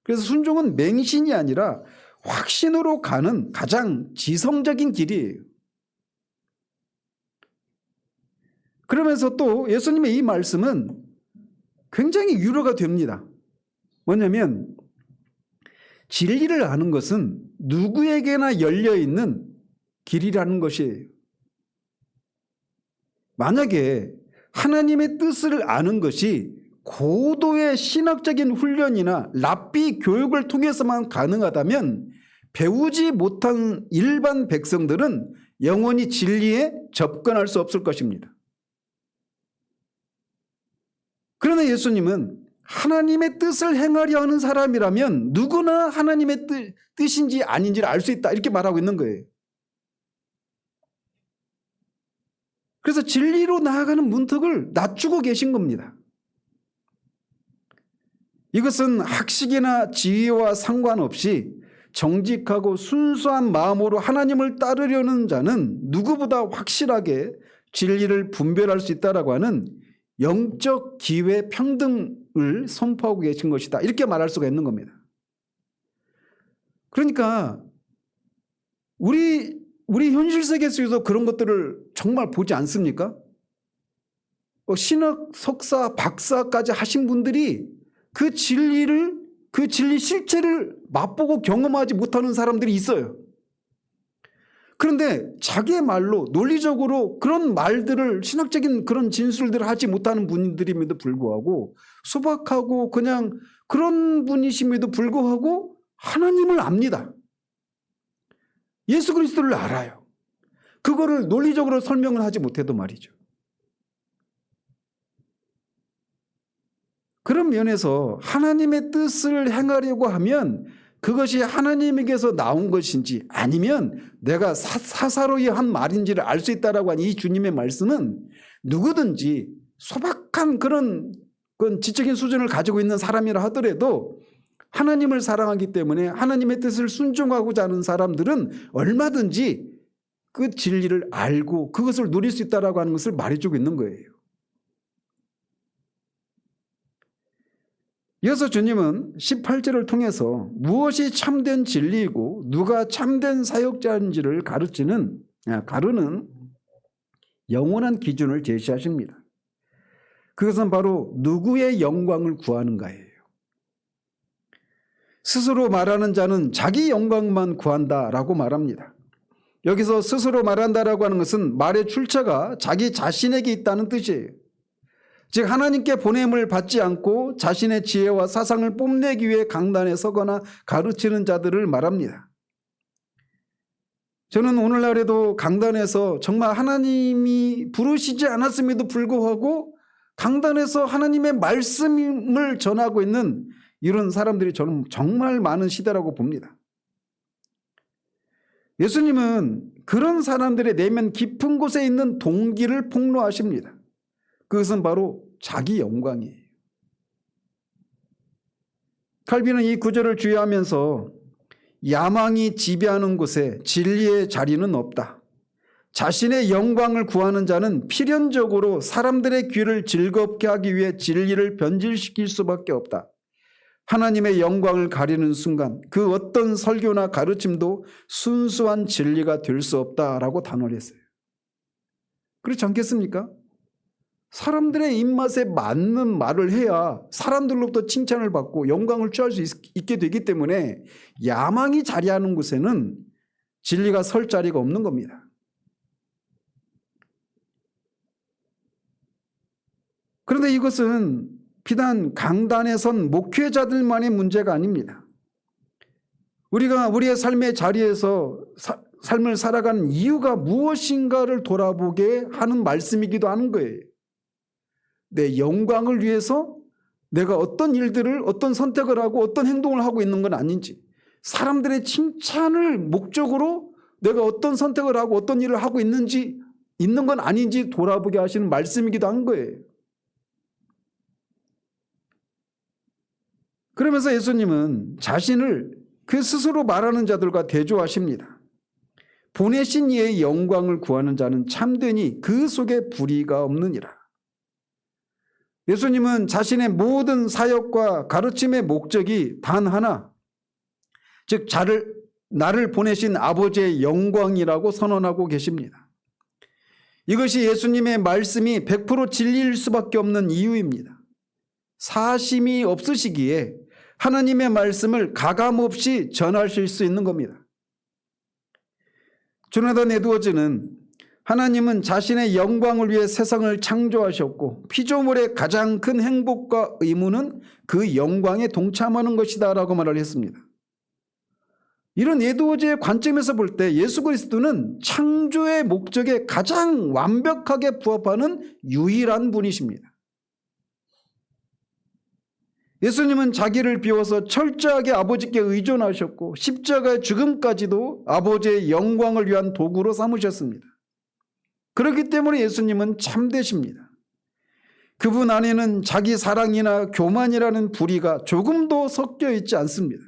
그래서 순종은 맹신이 아니라 확신으로 가는 가장 지성적인 길이에요. 그러면서 또 예수님의 이 말씀은 굉장히 위로가 됩니다. 뭐냐면 진리를 아는 것은 누구에게나 열려있는 길이라는 것이에요. 만약에 하나님의 뜻을 아는 것이 고도의 신학적인 훈련이나 랍비 교육을 통해서만 가능하다면 배우지 못한 일반 백성들은 영원히 진리에 접근할 수 없을 것입니다. 그러나 예수님은 하나님의 뜻을 행하려 하는 사람이라면 누구나 하나님의 뜻인지 아닌지를 알 수 있다 이렇게 말하고 있는 거예요. 그래서 진리로 나아가는 문턱을 낮추고 계신 겁니다. 이것은 학식이나 지위와 상관없이 정직하고 순수한 마음으로 하나님을 따르려는 자는 누구보다 확실하게 진리를 분별할 수 있다라고 하는 영적 기회 평등을 선포하고 계신 것이다. 이렇게 말할 수가 있는 겁니다. 그러니까 우리 현실 세계에서도 그런 것들을 정말 보지 않습니까? 신학 석사, 박사까지 하신 분들이 그 진리 실체를 맛보고 경험하지 못하는 사람들이 있어요. 그런데 자기의 말로 논리적으로 그런 말들을 신학적인 그런 진술들을 하지 못하는 분들임에도 불구하고 소박하고 그냥 그런 분이심에도 불구하고 하나님을 압니다. 예수 그리스도를 알아요. 그거를 논리적으로 설명을 하지 못해도 말이죠. 그런 면에서 하나님의 뜻을 행하려고 하면 그것이 하나님에게서 나온 것인지 아니면 내가 사사로이 한 말인지를 알 수 있다라고 하는 이 주님의 말씀은 누구든지 소박한 그런 지적인 수준을 가지고 있는 사람이라 하더라도 하나님을 사랑하기 때문에 하나님의 뜻을 순종하고자 하는 사람들은 얼마든지 그 진리를 알고 그것을 누릴 수 있다라고 하는 것을 말해주고 있는 거예요. 이어서 주님은 18절을 통해서 무엇이 참된 진리이고 누가 참된 사역자인지를 가르는 영원한 기준을 제시하십니다. 그것은 바로 누구의 영광을 구하는가예요. 스스로 말하는 자는 자기 영광만 구한다라고 말합니다. 여기서 스스로 말한다라고 하는 것은 말의 출처가 자기 자신에게 있다는 뜻이에요. 즉 하나님께 보냄을 받지 않고 자신의 지혜와 사상을 뽐내기 위해 강단에 서거나 가르치는 자들을 말합니다. 저는 오늘날에도 강단에서 정말 하나님이 부르시지 않았음에도 불구하고 강단에서 하나님의 말씀을 전하고 있는 이런 사람들이 저는 정말 많은 시대라고 봅니다. 예수님은 그런 사람들의 내면 깊은 곳에 있는 동기를 폭로하십니다. 그것은 바로 자기 영광이에요. 칼빈은 이 구절을 주의하면서 야망이 지배하는 곳에 진리의 자리는 없다. 자신의 영광을 구하는 자는 필연적으로 사람들의 귀를 즐겁게 하기 위해 진리를 변질시킬 수밖에 없다. 하나님의 영광을 가리는 순간 그 어떤 설교나 가르침도 순수한 진리가 될 수 없다라고 단언을 했어요. 그렇지 않겠습니까? 사람들의 입맛에 맞는 말을 해야 사람들로부터 칭찬을 받고 영광을 취할 수 있게 되기 때문에 야망이 자리하는 곳에는 진리가 설 자리가 없는 겁니다. 그런데 이것은 비단 강단에 선 목회자들만의 문제가 아닙니다. 우리가 우리의 삶의 자리에서 삶을 살아가는 이유가 무엇인가를 돌아보게 하는 말씀이기도 하는 거예요. 내 영광을 위해서 내가 어떤 일들을, 어떤 선택을 하고 어떤 행동을 하고 있는 건 아닌지, 사람들의 칭찬을 목적으로 내가 어떤 선택을 하고 어떤 일을 하고 있는 건 아닌지 돌아보게 하시는 말씀이기도 한 거예요. 그러면서 예수님은 자신을 그 스스로 말하는 자들과 대조하십니다. 보내신 이의 영광을 구하는 자는 참되니 그 속에 불의가 없느니라. 예수님은 자신의 모든 사역과 가르침의 목적이 단 하나, 즉 나를 보내신 아버지의 영광이라고 선언하고 계십니다. 이것이 예수님의 말씀이 100% 진리일 수밖에 없는 이유입니다. 사심이 없으시기에 하나님의 말씀을 가감없이 전하실 수 있는 겁니다. 조나단 에드워즈는 하나님은 자신의 영광을 위해 세상을 창조하셨고 피조물의 가장 큰 행복과 의무는 그 영광에 동참하는 것이다 라고 말을 했습니다. 이런 에드워즈의 관점에서 볼 때 예수 그리스도는 창조의 목적에 가장 완벽하게 부합하는 유일한 분이십니다. 예수님은 자기를 비워서 철저하게 아버지께 의존하셨고 십자가의 죽음까지도 아버지의 영광을 위한 도구로 삼으셨습니다. 그렇기 때문에 예수님은 참되십니다. 그분 안에는 자기 사랑이나 교만이라는 불의가 조금도 섞여 있지 않습니다.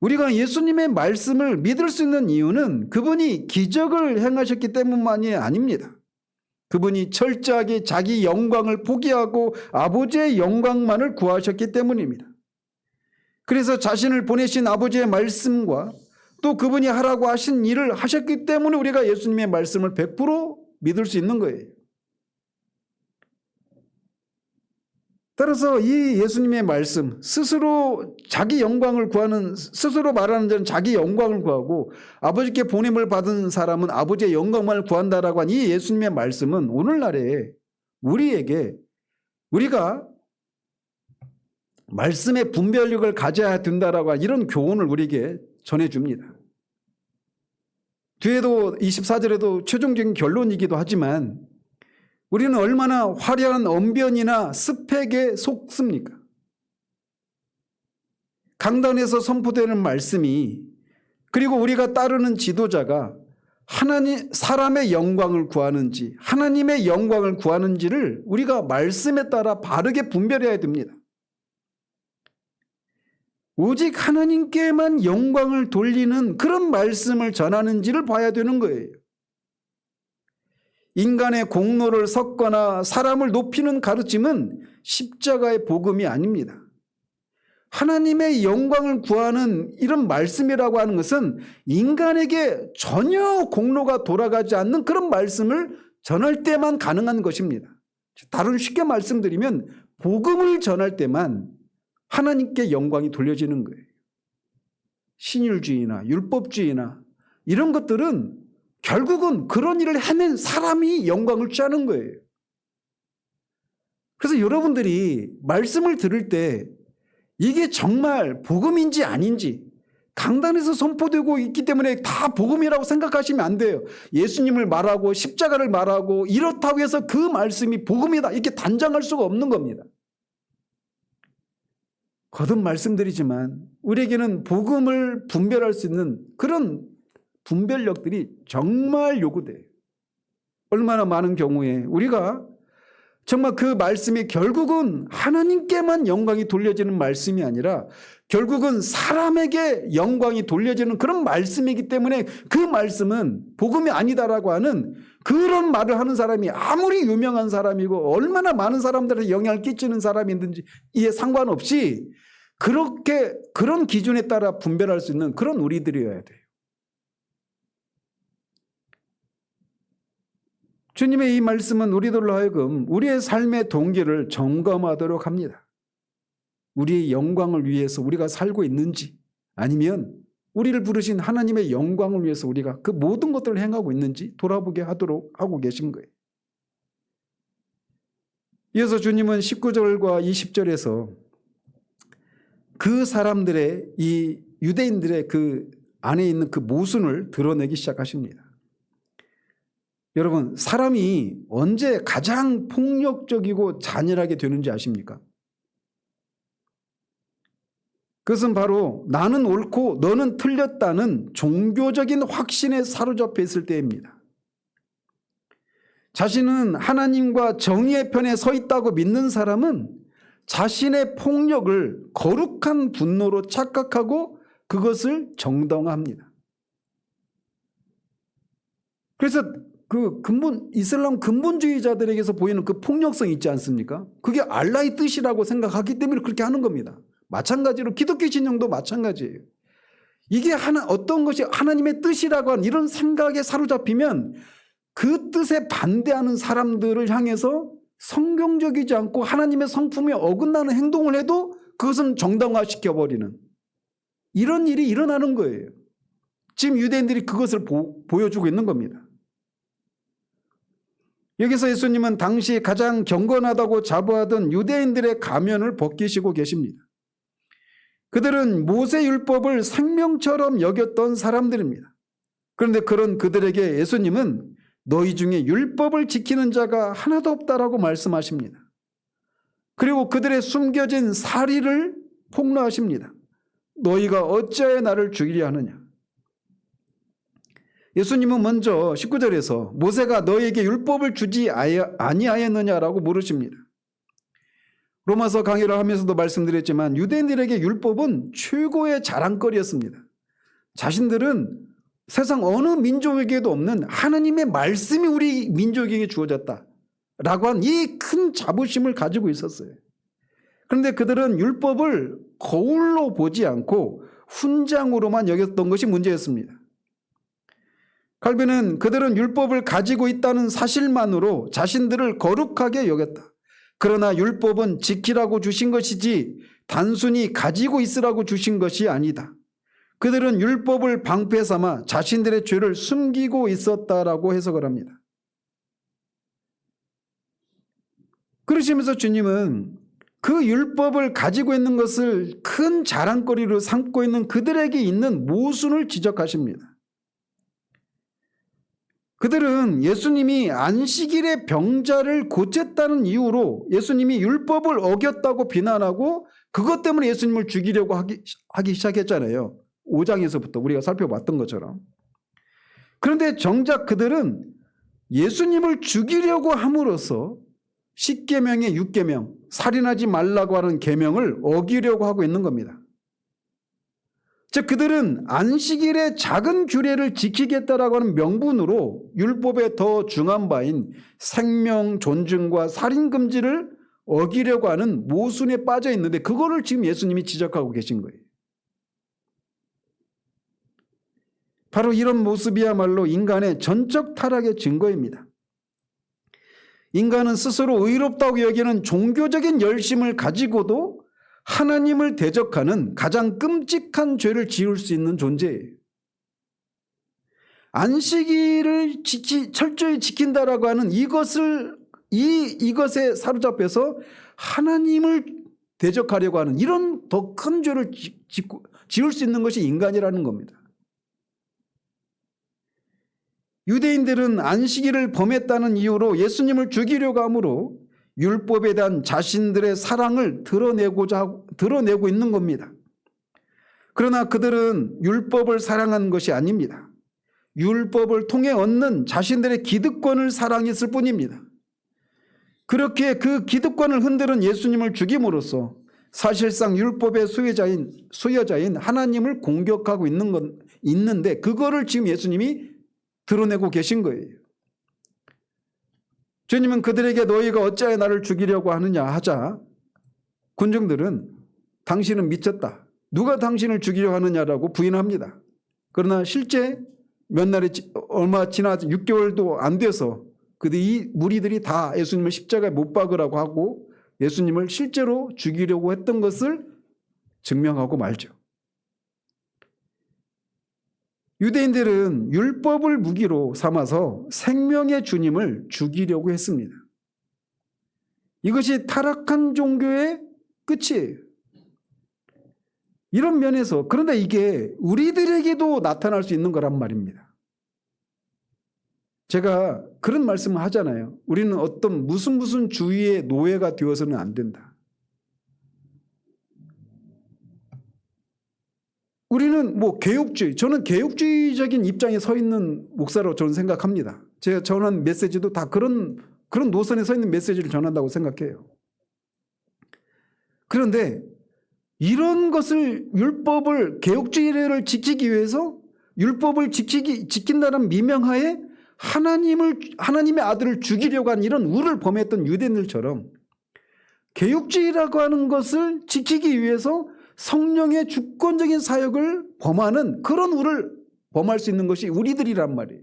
우리가 예수님의 말씀을 믿을 수 있는 이유는 그분이 기적을 행하셨기 때문만이 아닙니다. 그분이 철저하게 자기 영광을 포기하고 아버지의 영광만을 구하셨기 때문입니다. 그래서 자신을 보내신 아버지의 말씀과 또 그분이 하라고 하신 일을 하셨기 때문에 우리가 예수님의 말씀을 100% 믿을 수 있는 거예요. 따라서 이 예수님의 말씀, 스스로 자기 영광을 구하는, 스스로 말하는 자는 자기 영광을 구하고 아버지께 보냄을 받은 사람은 아버지의 영광을 구한다라고 한 이 예수님의 말씀은 오늘날에 우리에게, 우리가 말씀의 분별력을 가져야 된다라고 한 이런 교훈을 우리에게 전해줍니다. 뒤에도 24절에도 최종적인 결론이기도 하지만 우리는 얼마나 화려한 언변이나 스펙에 속습니까? 강단에서 선포되는 말씀이, 그리고 우리가 따르는 지도자가 사람의 영광을 구하는지 하나님의 영광을 구하는지를 우리가 말씀에 따라 바르게 분별해야 됩니다. 오직 하나님께만 영광을 돌리는 그런 말씀을 전하는지를 봐야 되는 거예요. 인간의 공로를 섞거나 사람을 높이는 가르침은 십자가의 복음이 아닙니다. 하나님의 영광을 구하는 이런 말씀이라고 하는 것은 인간에게 전혀 공로가 돌아가지 않는 그런 말씀을 전할 때만 가능한 것입니다. 다른 쉽게 말씀드리면 복음을 전할 때만 하나님께 영광이 돌려지는 거예요. 신율주의나 율법주의나 이런 것들은 결국은 그런 일을 해낸 사람이 영광을 취하는 거예요. 그래서 여러분들이 말씀을 들을 때 이게 정말 복음인지 아닌지, 강단에서 선포되고 있기 때문에 다 복음이라고 생각하시면 안 돼요. 예수님을 말하고 십자가를 말하고 이렇다고 해서 그 말씀이 복음이다 이렇게 단정할 수가 없는 겁니다. 거듭 말씀드리지만 우리에게는 복음을 분별할 수 있는 그런 분별력들이 정말 요구돼요. 얼마나 많은 경우에 우리가 정말 그 말씀이 결국은 하나님께만 영광이 돌려지는 말씀이 아니라 결국은 사람에게 영광이 돌려지는 그런 말씀이기 때문에 그 말씀은 복음이 아니다라고 하는 그런 말을 하는 사람이 아무리 유명한 사람이고 얼마나 많은 사람들한테 영향을 끼치는 사람이든지 이에 상관없이 그런 기준에 따라 분별할 수 있는 그런 우리들이어야 돼요. 주님의 이 말씀은 우리들로 하여금 우리의 삶의 동기를 점검하도록 합니다. 우리의 영광을 위해서 우리가 살고 있는지, 아니면 우리를 부르신 하나님의 영광을 위해서 우리가 그 모든 것들을 행하고 있는지 돌아보게 하도록 하고 계신 거예요. 이어서 주님은 19절과 20절에서 그 사람들의, 이 유대인들의 그 안에 있는 그 모순을 드러내기 시작하십니다. 여러분, 사람이 언제 가장 폭력적이고 잔인하게 되는지 아십니까? 그것은 바로 나는 옳고 너는 틀렸다는 종교적인 확신에 사로잡혀 있을 때입니다. 자신은 하나님과 정의의 편에 서 있다고 믿는 사람은 자신의 폭력을 거룩한 분노로 착각하고 그것을 정당화합니다. 그래서 이슬람 근본주의자들에게서 보이는 그 폭력성이 있지 않습니까? 그게 알라의 뜻이라고 생각하기 때문에 그렇게 하는 겁니다. 마찬가지로 기독교 진영도 마찬가지예요. 이게 어떤 것이 하나님의 뜻이라고 하는 이런 생각에 사로잡히면 그 뜻에 반대하는 사람들을 향해서 성경적이지 않고 하나님의 성품에 어긋나는 행동을 해도 그것은 정당화시켜버리는 이런 일이 일어나는 거예요. 지금 유대인들이 그것을 보여주고 있는 겁니다. 여기서 예수님은 당시 가장 경건하다고 자부하던 유대인들의 가면을 벗기시고 계십니다. 그들은 모세율법을 생명처럼 여겼던 사람들입니다. 그런데 그런 그들에게 예수님은 너희 중에 율법을 지키는 자가 하나도 없다라고 말씀하십니다. 그리고 그들의 숨겨진 사리를 폭로하십니다. 너희가 어찌하여 나를 죽이려 하느냐. 예수님은 먼저 19절에서 모세가 너희에게 율법을 주지 아니하였느냐라고 물으십니다. 로마서 강의를 하면서도 말씀드렸지만 유대인들에게 율법은 최고의 자랑거리였습니다. 자신들은 세상 어느 민족에게도 없는 하나님의 말씀이 우리 민족에게 주어졌다라고 한 이 큰 자부심을 가지고 있었어요. 그런데 그들은 율법을 거울로 보지 않고 훈장으로만 여겼던 것이 문제였습니다. 칼빈은 그들은 율법을 가지고 있다는 사실만으로 자신들을 거룩하게 여겼다. 그러나 율법은 지키라고 주신 것이지 단순히 가지고 있으라고 주신 것이 아니다. 그들은 율법을 방패 삼아 자신들의 죄를 숨기고 있었다라고 해석을 합니다. 그러시면서 주님은 그 율법을 가지고 있는 것을 큰 자랑거리로 삼고 있는 그들에게 있는 모순을 지적하십니다. 그들은 예수님이 안식일에 병자를 고쳤다는 이유로 예수님이 율법을 어겼다고 비난하고 그것 때문에 예수님을 죽이려고 하기 시작했잖아요. 5장에서부터 우리가 살펴봤던 것처럼. 그런데 정작 그들은 예수님을 죽이려고 함으로써 10계명의 6계명, 살인하지 말라고 하는 계명을 어기려고 하고 있는 겁니다. 즉 그들은 안식일의 작은 규례를 지키겠다라고 하는 명분으로 율법의 더 중한 바인 생명 존중과 살인 금지를 어기려고 하는 모순에 빠져 있는데 그거를 지금 예수님이 지적하고 계신 거예요. 바로 이런 모습이야말로 인간의 전적 타락의 증거입니다. 인간은 스스로 의롭다고 여기는 종교적인 열심을 가지고도 하나님을 대적하는 가장 끔찍한 죄를 지을 수 있는 존재예요. 안식일을 철저히 지킨다라고 하는 이것에 사로잡혀서 하나님을 대적하려고 하는 이런 더 큰 죄를 지을 수 있는 것이 인간이라는 겁니다. 유대인들은 안식일을 범했다는 이유로 예수님을 죽이려고 하므로 율법에 대한 자신들의 사랑을 드러내고 있는 겁니다. 그러나 그들은 율법을 사랑한 것이 아닙니다. 율법을 통해 얻는 자신들의 기득권을 사랑했을 뿐입니다. 그렇게 그 기득권을 흔드는 예수님을 죽임으로써 사실상 율법의 수여자인 하나님을 공격하고 있는데 그거를 지금 예수님이 드러내고 계신 거예요. 주님은 그들에게 너희가 어찌하여 나를 죽이려고 하느냐 하자 군중들은 당신은 미쳤다. 누가 당신을 죽이려고 하느냐라고 부인합니다. 그러나 실제 얼마 지나 6개월도 안 돼서 이 무리들이 다 예수님을 십자가에 못 박으라고 하고 예수님을 실제로 죽이려고 했던 것을 증명하고 말죠. 유대인들은 율법을 무기로 삼아서 생명의 주님을 죽이려고 했습니다. 이것이 타락한 종교의 끝이에요. 이런 면에서, 그런데 이게 우리들에게도 나타날 수 있는 거란 말입니다. 제가 그런 말씀을 하잖아요. 우리는 어떤 무슨 주의의 노예가 되어서는 안 된다. 우리는 뭐 개혁주의, 저는 개혁주의적인 입장에 서 있는 목사로 저는 생각합니다. 제가 전한 메시지도 다 그런 노선에 서 있는 메시지를 전한다고 생각해요. 그런데 이런 것을, 율법을, 개혁주의를 지키기 위해서 율법을 지킨다는 미명하에 하나님의 아들을 죽이려고 한 이런 우를 범했던 유대인들처럼 개혁주의라고 하는 것을 지키기 위해서 성령의 주권적인 사역을 범하는 그런 우를 범할 수 있는 것이 우리들이란 말이에요.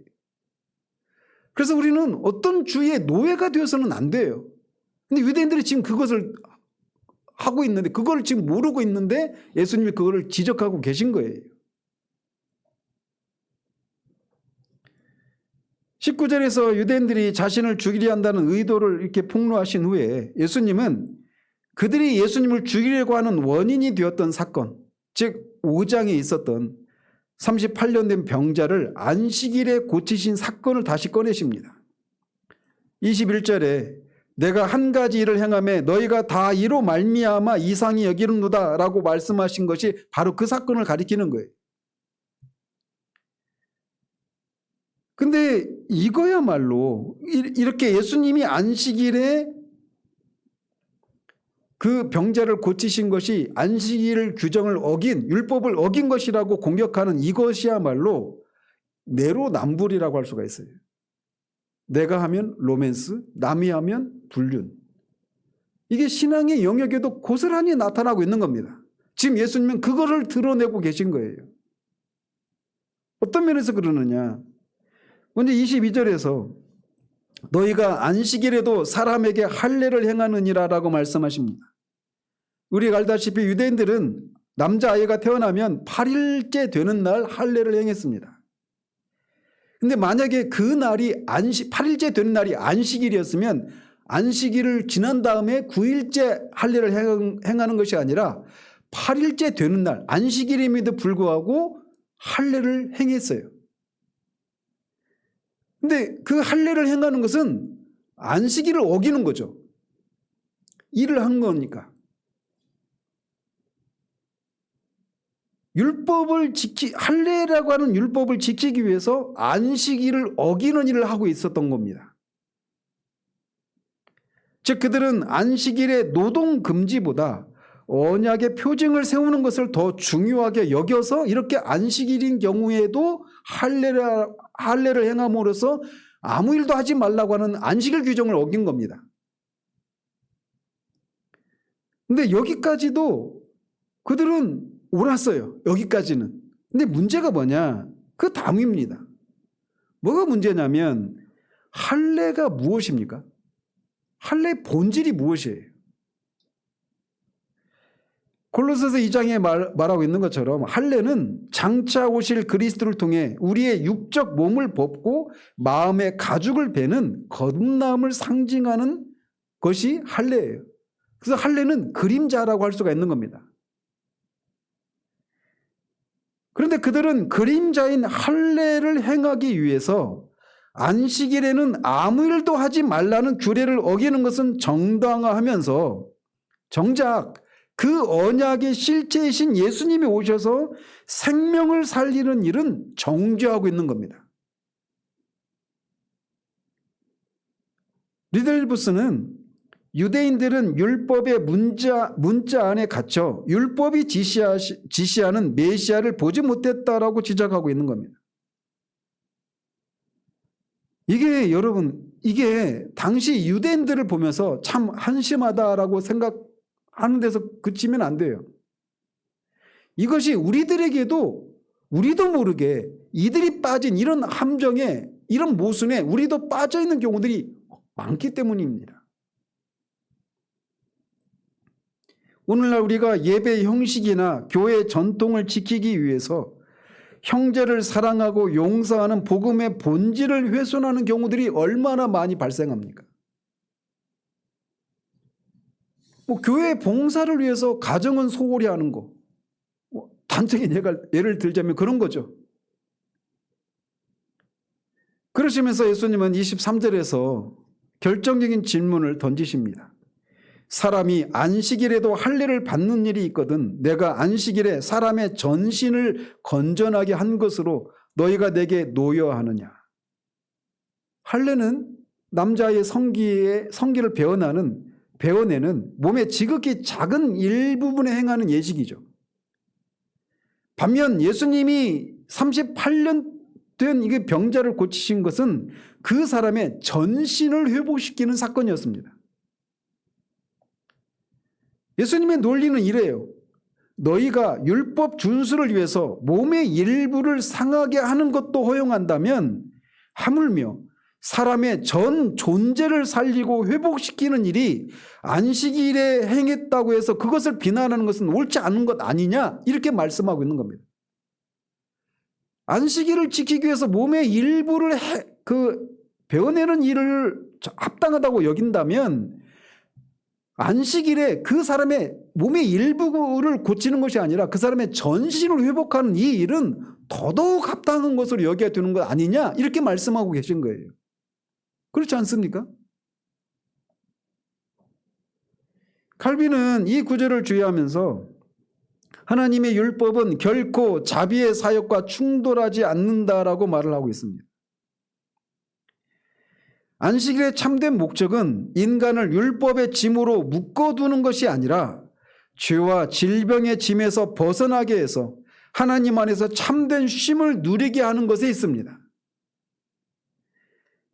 그래서 우리는 어떤 주의의 노예가 되어서는 안 돼요. 근데 유대인들이 지금 그것을 하고 있는데, 그걸 지금 모르고 있는데 예수님이 그거를 지적하고 계신 거예요. 19절에서 유대인들이 자신을 죽이려 한다는 의도를 이렇게 폭로하신 후에 예수님은 그들이 예수님을 죽이려고 하는 원인이 되었던 사건, 즉 5장에 있었던 38년 된 병자를 안식일에 고치신 사건을 다시 꺼내십니다. 21절에 내가 한 가지 일을 행하매 너희가 다 이로 말미암아 이상히 여기는도다 라고 말씀하신 것이 바로 그 사건을 가리키는 거예요. 근데 이거야말로 이렇게 예수님이 안식일에 그 병자를 고치신 것이 안식일 규정을 어긴, 율법을 어긴 것이라고 공격하는 이것이야말로 내로남불이라고 할 수가 있어요. 내가 하면 로맨스, 남이 하면 불륜. 이게 신앙의 영역에도 고스란히 나타나고 있는 겁니다. 지금 예수님은 그거를 드러내고 계신 거예요. 어떤 면에서 그러느냐. 먼저 22절에서 너희가 안식일에도 사람에게 할례를 행하느니라 라고 말씀하십니다. 우리가 알다시피 유대인들은 남자아이가 태어나면 8일째 되는 날 할례를 행했습니다. 근데 만약에 그 날이 8일째 되는 날이 안식일이었으면 안식일을 지난 다음에 9일째 할례를 행하는 것이 아니라 8일째 되는 날 안식일임에도 불구하고 할례를 행했어요. 근데 그 할례를 행하는 것은 안식일을 어기는 거죠. 일을 한 거니까. 할례라고 하는 율법을 지키기 위해서 안식일을 어기는 일을 하고 있었던 겁니다. 즉 그들은 안식일의 노동 금지보다 언약의 표징을 세우는 것을 더 중요하게 여겨서 이렇게 안식일인 경우에도 할례를 행함으로써 아무 일도 하지 말라고 하는 안식일 규정을 어긴 겁니다. 근데 여기까지도 그들은 옳았어요. 여기까지는. 근데 문제가 뭐냐? 그 다음입니다. 뭐가 문제냐면 할례가 무엇입니까? 할례의 본질이 무엇이에요? 골로새서 2장에 말하고 있는 것처럼 할례는 장차 오실 그리스도를 통해 우리의 육적 몸을 벗고 마음의 가죽을 베는 거듭남을 상징하는 것이 할례예요. 그래서 할례는 그림자라고 할 수가 있는 겁니다. 그런데 그들은 그림자인 할례를 행하기 위해서 안식일에는 아무 일도 하지 말라는 규례를 어기는 것은 정당화하면서 정작 그 언약의 실체이신 예수님이 오셔서 생명을 살리는 일은 정죄하고 있는 겁니다. 리델부스는 유대인들은 율법의 문자 안에 갇혀 율법이 지시하는 메시아를 보지 못했다라고 지적하고 있는 겁니다. 이게 여러분, 이게 당시 유대인들을 보면서 참 한심하다라고 생각하는 데서 그치면 안 돼요. 이것이 우리들에게도 우리도 모르게 이들이 빠진 이런 함정에, 이런 모순에 우리도 빠져 있는 경우들이 많기 때문입니다. 오늘날 우리가 예배 형식이나 교회 전통을 지키기 위해서 형제를 사랑하고 용서하는 복음의 본질을 훼손하는 경우들이 얼마나 많이 발생합니까? 교회 봉사를 위해서 가정은 소홀히 하는 거, 단적인 예를 들자면 그런 거죠. 그러시면서 예수님은 23절에서 결정적인 질문을 던지십니다. 사람이 안식일에도 할례를 받는 일이 있거든 내가 안식일에 사람의 전신을 건전하게 한 것으로 너희가 내게 노여하느냐. 할례는 남자의 성기를 베어내는 몸의 지극히 작은 일부분에 행하는 예식이죠. 반면 예수님이 38년 된 이 병자를 고치신 것은 그 사람의 전신을 회복시키는 사건이었습니다. 예수님의 논리는 이래요. 너희가 율법 준수를 위해서 몸의 일부를 상하게 하는 것도 허용한다면 하물며 사람의 전 존재를 살리고 회복시키는 일이 안식일에 행했다고 해서 그것을 비난하는 것은 옳지 않은 것 아니냐 이렇게 말씀하고 있는 겁니다. 안식일을 지키기 위해서 몸의 일부를 베어내는 일을 합당하다고 여긴다면 안식일에 그 사람의 몸의 일부를 고치는 것이 아니라 그 사람의 전신을 회복하는 이 일은 더더욱 합당한 것으로 여겨야 되는 것 아니냐 이렇게 말씀하고 계신 거예요. 그렇지 않습니까? 칼빈은 이 구절을 주의하면서 하나님의 율법은 결코 자비의 사역과 충돌하지 않는다라고 말을 하고 있습니다. 안식일의 참된 목적은 인간을 율법의 짐으로 묶어두는 것이 아니라 죄와 질병의 짐에서 벗어나게 해서 하나님 안에서 참된 쉼을 누리게 하는 것에 있습니다.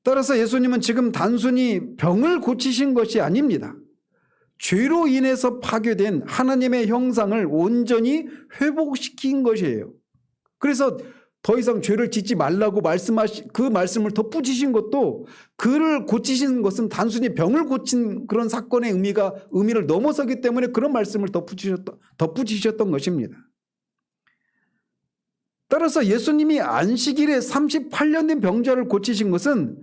따라서 예수님은 지금 단순히 병을 고치신 것이 아닙니다. 죄로 인해서 파괴된 하나님의 형상을 온전히 회복시킨 것이에요. 그래서 더 이상 죄를 짓지 말라고 그 말씀을 덧붙이신 것도 그를 고치신 것은 단순히 병을 고친 그런 사건의 의미를 넘어서기 때문에 그런 말씀을 덧붙이셨던 것입니다. 따라서 예수님이 안식일에 38년 된 병자를 고치신 것은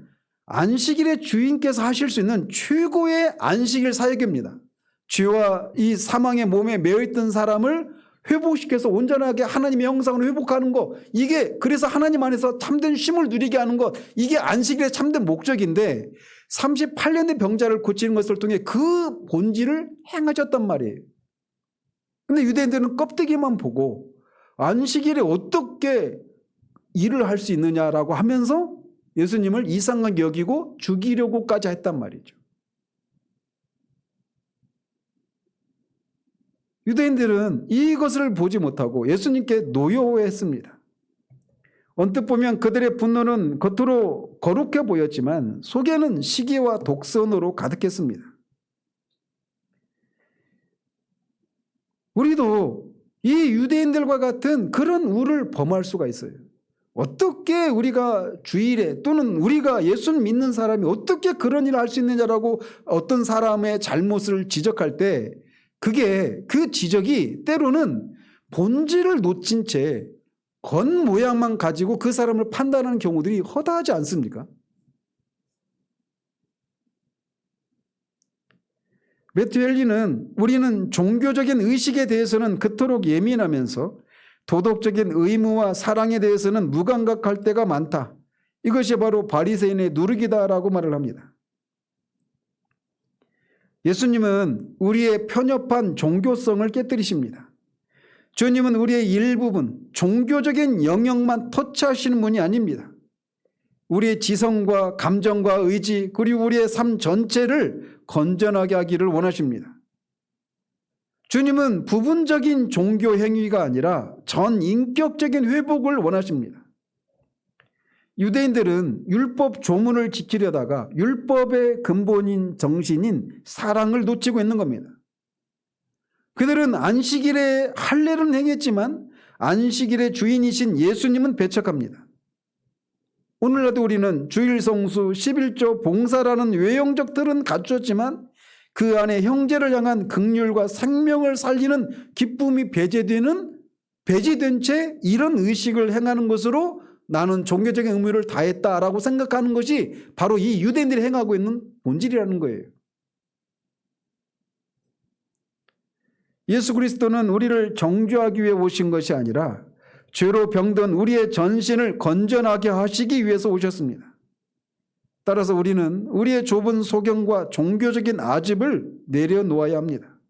안식일의 주인께서 하실 수 있는 최고의 안식일 사역입니다. 죄와 이 사망의 몸에 매여있던 사람을 회복시켜서 온전하게 하나님의 형상으로 회복하는 것, 이게 그래서 하나님 안에서 참된 쉼을 누리게 하는 것, 이게 안식일의 참된 목적인데 38년 된 병자를 고치는 것을 통해 그 본질을 행하셨단 말이에요. 그런데 유대인들은 껍데기만 보고 안식일에 어떻게 일을 할 수 있느냐라고 하면서 예수님을 이상하게 여기고 죽이려고까지 했단 말이죠. 유대인들은 이것을 보지 못하고 예수님께 노여워했습니다. 언뜻 보면 그들의 분노는 겉으로 거룩해 보였지만 속에는 시기와 독선으로 가득했습니다. 우리도 이 유대인들과 같은 그런 우를 범할 수가 있어요. 어떻게 우리가 주일에 또는 우리가 예수 믿는 사람이 어떻게 그런 일을 할 수 있느냐라고 어떤 사람의 잘못을 지적할 때 그 지적이 때로는 본질을 놓친 채 겉모양만 가지고 그 사람을 판단하는 경우들이 허다하지 않습니까? 매튜 헨리는 우리는 종교적인 의식에 대해서는 그토록 예민하면서 도덕적인 의무와 사랑에 대해서는 무감각할 때가 많다. 이것이 바로 바리새인의 누룩이다라고 말을 합니다. 예수님은 우리의 편협한 종교성을 깨뜨리십니다. 주님은 우리의 일부분, 종교적인 영역만 터치하시는 분이 아닙니다. 우리의 지성과 감정과 의지 그리고 우리의 삶 전체를 건전하게 하기를 원하십니다. 주님은 부분적인 종교 행위가 아니라 전 인격적인 회복을 원하십니다. 유대인들은 율법 조문을 지키려다가 율법의 근본인 정신인 사랑을 놓치고 있는 겁니다. 그들은 안식일에 할례는 행했지만 안식일의 주인이신 예수님은 배척합니다. 오늘날도 우리는 주일 성수 11조 봉사라는 외형적 틀은 갖추었지만 그 안에 형제를 향한 긍휼과 생명을 살리는 기쁨이 배제된 채 이런 의식을 행하는 것으로 나는 종교적인 의무를 다했다라고 생각하는 것이 바로 이 유대인들이 행하고 있는 본질이라는 거예요. 예수 그리스도는 우리를 정죄하기 위해 오신 것이 아니라 죄로 병든 우리의 전신을 건전하게 하시기 위해서 오셨습니다. 따라서 우리는 우리의 좁은 소경과 종교적인 아집을 내려놓아야 합니다.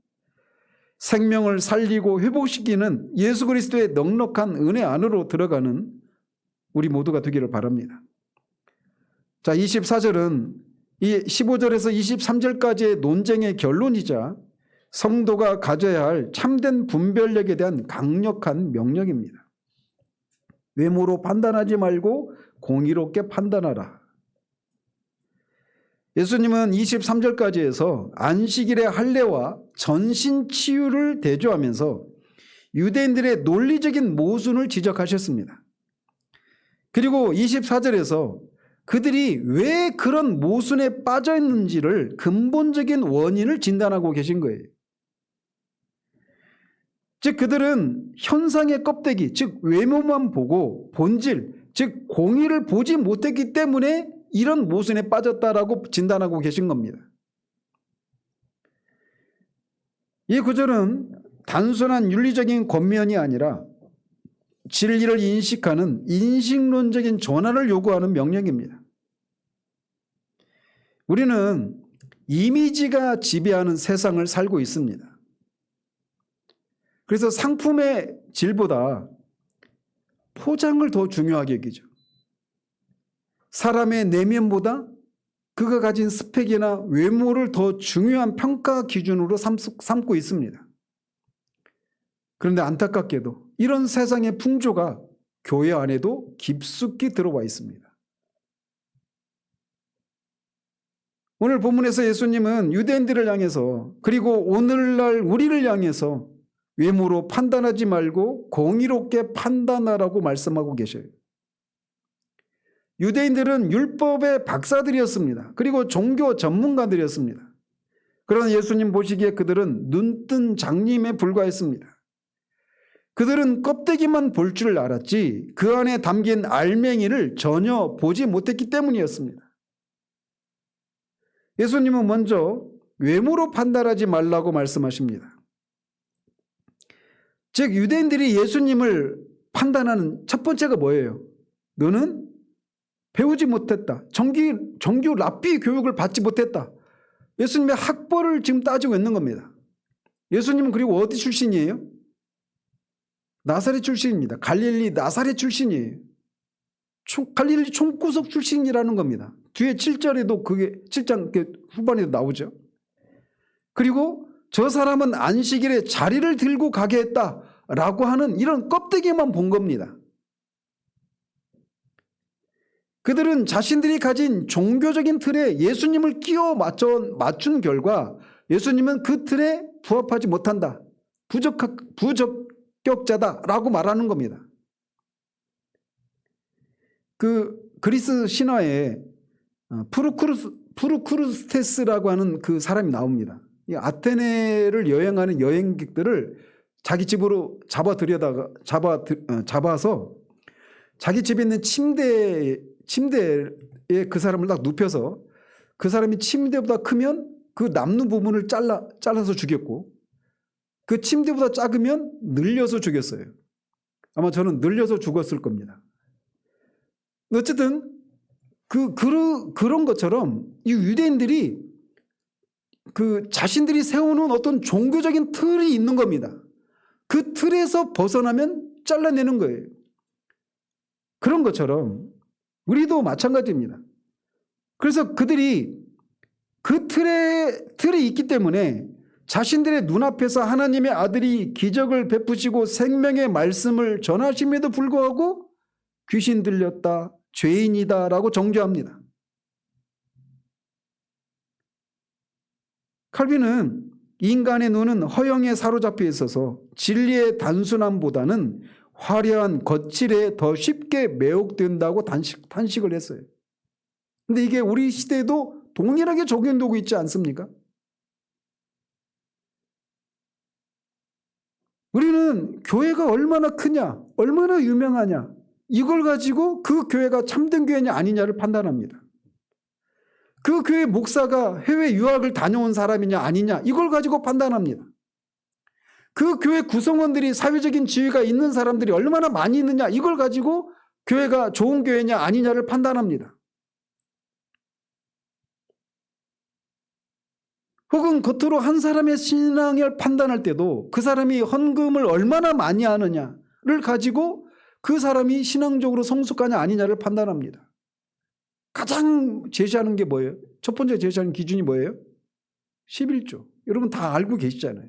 생명을 살리고 회복시키는 예수 그리스도의 넉넉한 은혜 안으로 들어가는 우리 모두가 되기를 바랍니다. 자, 24절은 이 15절에서 23절까지의 논쟁의 결론이자 성도가 가져야 할 참된 분별력에 대한 강력한 명령입니다. 외모로 판단하지 말고 공의롭게 판단하라. 예수님은 23절까지에서 안식일의 할례와 전신 치유를 대조하면서 유대인들의 논리적인 모순을 지적하셨습니다. 그리고 24절에서 그들이 왜 그런 모순에 빠져 있는지를 근본적인 원인을 진단하고 계신 거예요. 즉 그들은 현상의 껍데기, 즉 외모만 보고 본질, 즉 공의를 보지 못했기 때문에 이런 모순에 빠졌다라고 진단하고 계신 겁니다. 이 구절은 단순한 윤리적인 권면이 아니라 진리를 인식하는 인식론적인 전환을 요구하는 명령입니다. 우리는 이미지가 지배하는 세상을 살고 있습니다. 그래서 상품의 질보다 포장을 더 중요하게 여기죠. 사람의 내면보다 그가 가진 스펙이나 외모를 더 중요한 평가 기준으로 삼고 있습니다. 그런데 안타깝게도 이런 세상의 풍조가 교회 안에도 깊숙이 들어와 있습니다. 오늘 본문에서 예수님은 유대인들을 향해서 그리고 오늘날 우리를 향해서 외모로 판단하지 말고 공의롭게 판단하라고 말씀하고 계셔요. 유대인들은 율법의 박사들이었습니다. 그리고 종교 전문가들이었습니다. 그러나 예수님 보시기에 그들은 눈뜬 장님에 불과했습니다. 그들은 껍데기만 볼 줄 알았지 그 안에 담긴 알맹이를 전혀 보지 못했기 때문이었습니다. 예수님은 먼저 외모로 판단하지 말라고 말씀하십니다. 즉 유대인들이 예수님을 판단하는 첫 번째가 뭐예요? 너는 배우지 못했다. 정규 랍비 교육을 받지 못했다. 예수님의 학벌을 지금 따지고 있는 겁니다. 예수님은 그리고 어디 출신이에요? 나사렛 출신입니다. 갈릴리 나사렛 출신이에요. 갈릴리 총구석 출신이라는 겁니다. 뒤에 7절에도 그게 7장 후반에도 나오죠. 그리고 저 사람은 안식일에 자리를 들고 가게 했다라고 하는 이런 껍데기만 본 겁니다. 그들은 자신들이 가진 종교적인 틀에 예수님을 끼워 맞춘 결과 예수님은 그 틀에 부합하지 못한다. 부적격자다라고 말하는 겁니다. 그 그리스 신화에 프루크루스테스라고 하는 그 사람이 나옵니다. 이 아테네를 여행하는 여행객들을 자기 집으로 잡아서 자기 집에 있는 침대에 그 사람을 딱 눕혀서 그 사람이 침대보다 크면 그 남는 부분을 잘라서 죽였고 그 침대보다 작으면 늘려서 죽였어요. 아마 저는 늘려서 죽었을 겁니다. 어쨌든 그런 것처럼 이 유대인들이 그 자신들이 세우는 어떤 종교적인 틀이 있는 겁니다. 그 틀에서 벗어나면 잘라내는 거예요. 그런 것처럼 우리도 마찬가지입니다. 그래서 그들이 그 틀이 있기 때문에 자신들의 눈앞에서 하나님의 아들이 기적을 베푸시고 생명의 말씀을 전하심에도 불구하고 귀신 들렸다, 죄인이다 라고 정죄합니다. 칼빈은 인간의 눈은 허영에 사로잡혀 있어서 진리의 단순함보다는 화려한 거칠에 더 쉽게 매혹된다고 탄식을 했어요. 그런데 이게 우리 시대에도 동일하게 적용되고 있지 않습니까? 우리는 교회가 얼마나 크냐, 얼마나 유명하냐 이걸 가지고 그 교회가 참된 교회냐 아니냐를 판단합니다. 그 교회 목사가 해외 유학을 다녀온 사람이냐 아니냐 이걸 가지고 판단합니다. 그 교회 구성원들이 사회적인 지위가 있는 사람들이 얼마나 많이 있느냐, 이걸 가지고 교회가 좋은 교회냐 아니냐를 판단합니다. 혹은 겉으로 한 사람의 신앙을 판단할 때도 그 사람이 헌금을 얼마나 많이 하느냐를 가지고 그 사람이 신앙적으로 성숙하냐 아니냐를 판단합니다. 가장 제시하는 게 뭐예요? 첫 번째 제시하는 기준이 뭐예요? 11조. 여러분 다 알고 계시잖아요.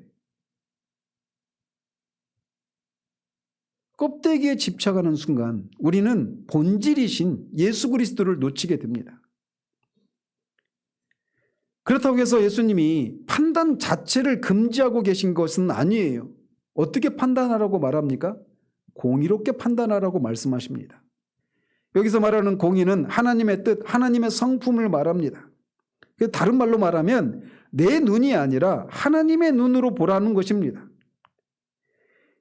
껍데기에 집착하는 순간 우리는 본질이신 예수 그리스도를 놓치게 됩니다. 그렇다고 해서 예수님이 판단 자체를 금지하고 계신 것은 아니에요. 어떻게 판단하라고 말합니까? 공의롭게 판단하라고 말씀하십니다. 여기서 말하는 공의는 하나님의 뜻, 하나님의 성품을 말합니다. 다른 말로 말하면 내 눈이 아니라 하나님의 눈으로 보라는 것입니다.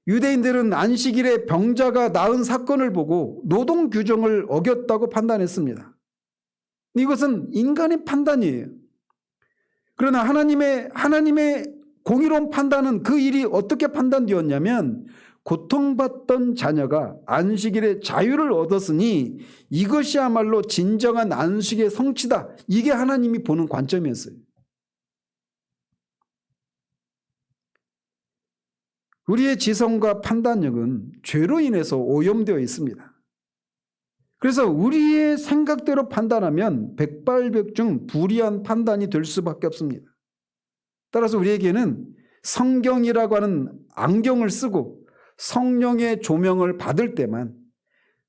유대인들은 안식일에 병자가 나은 사건을 보고 노동 규정을 어겼다고 판단했습니다. 이것은 인간의 판단이에요. 그러나 하나님의 공의로운 판단은 그 일이 어떻게 판단되었냐면 고통받던 자녀가 안식일에 자유를 얻었으니 이것이야말로 진정한 안식의 성취다. 이게 하나님이 보는 관점이었어요. 우리의 지성과 판단력은 죄로 인해서 오염되어 있습니다. 그래서 우리의 생각대로 판단하면 백발백중 불이한 판단이 될 수밖에 없습니다. 따라서 우리에게는 성경이라고 하는 안경을 쓰고 성령의 조명을 받을 때만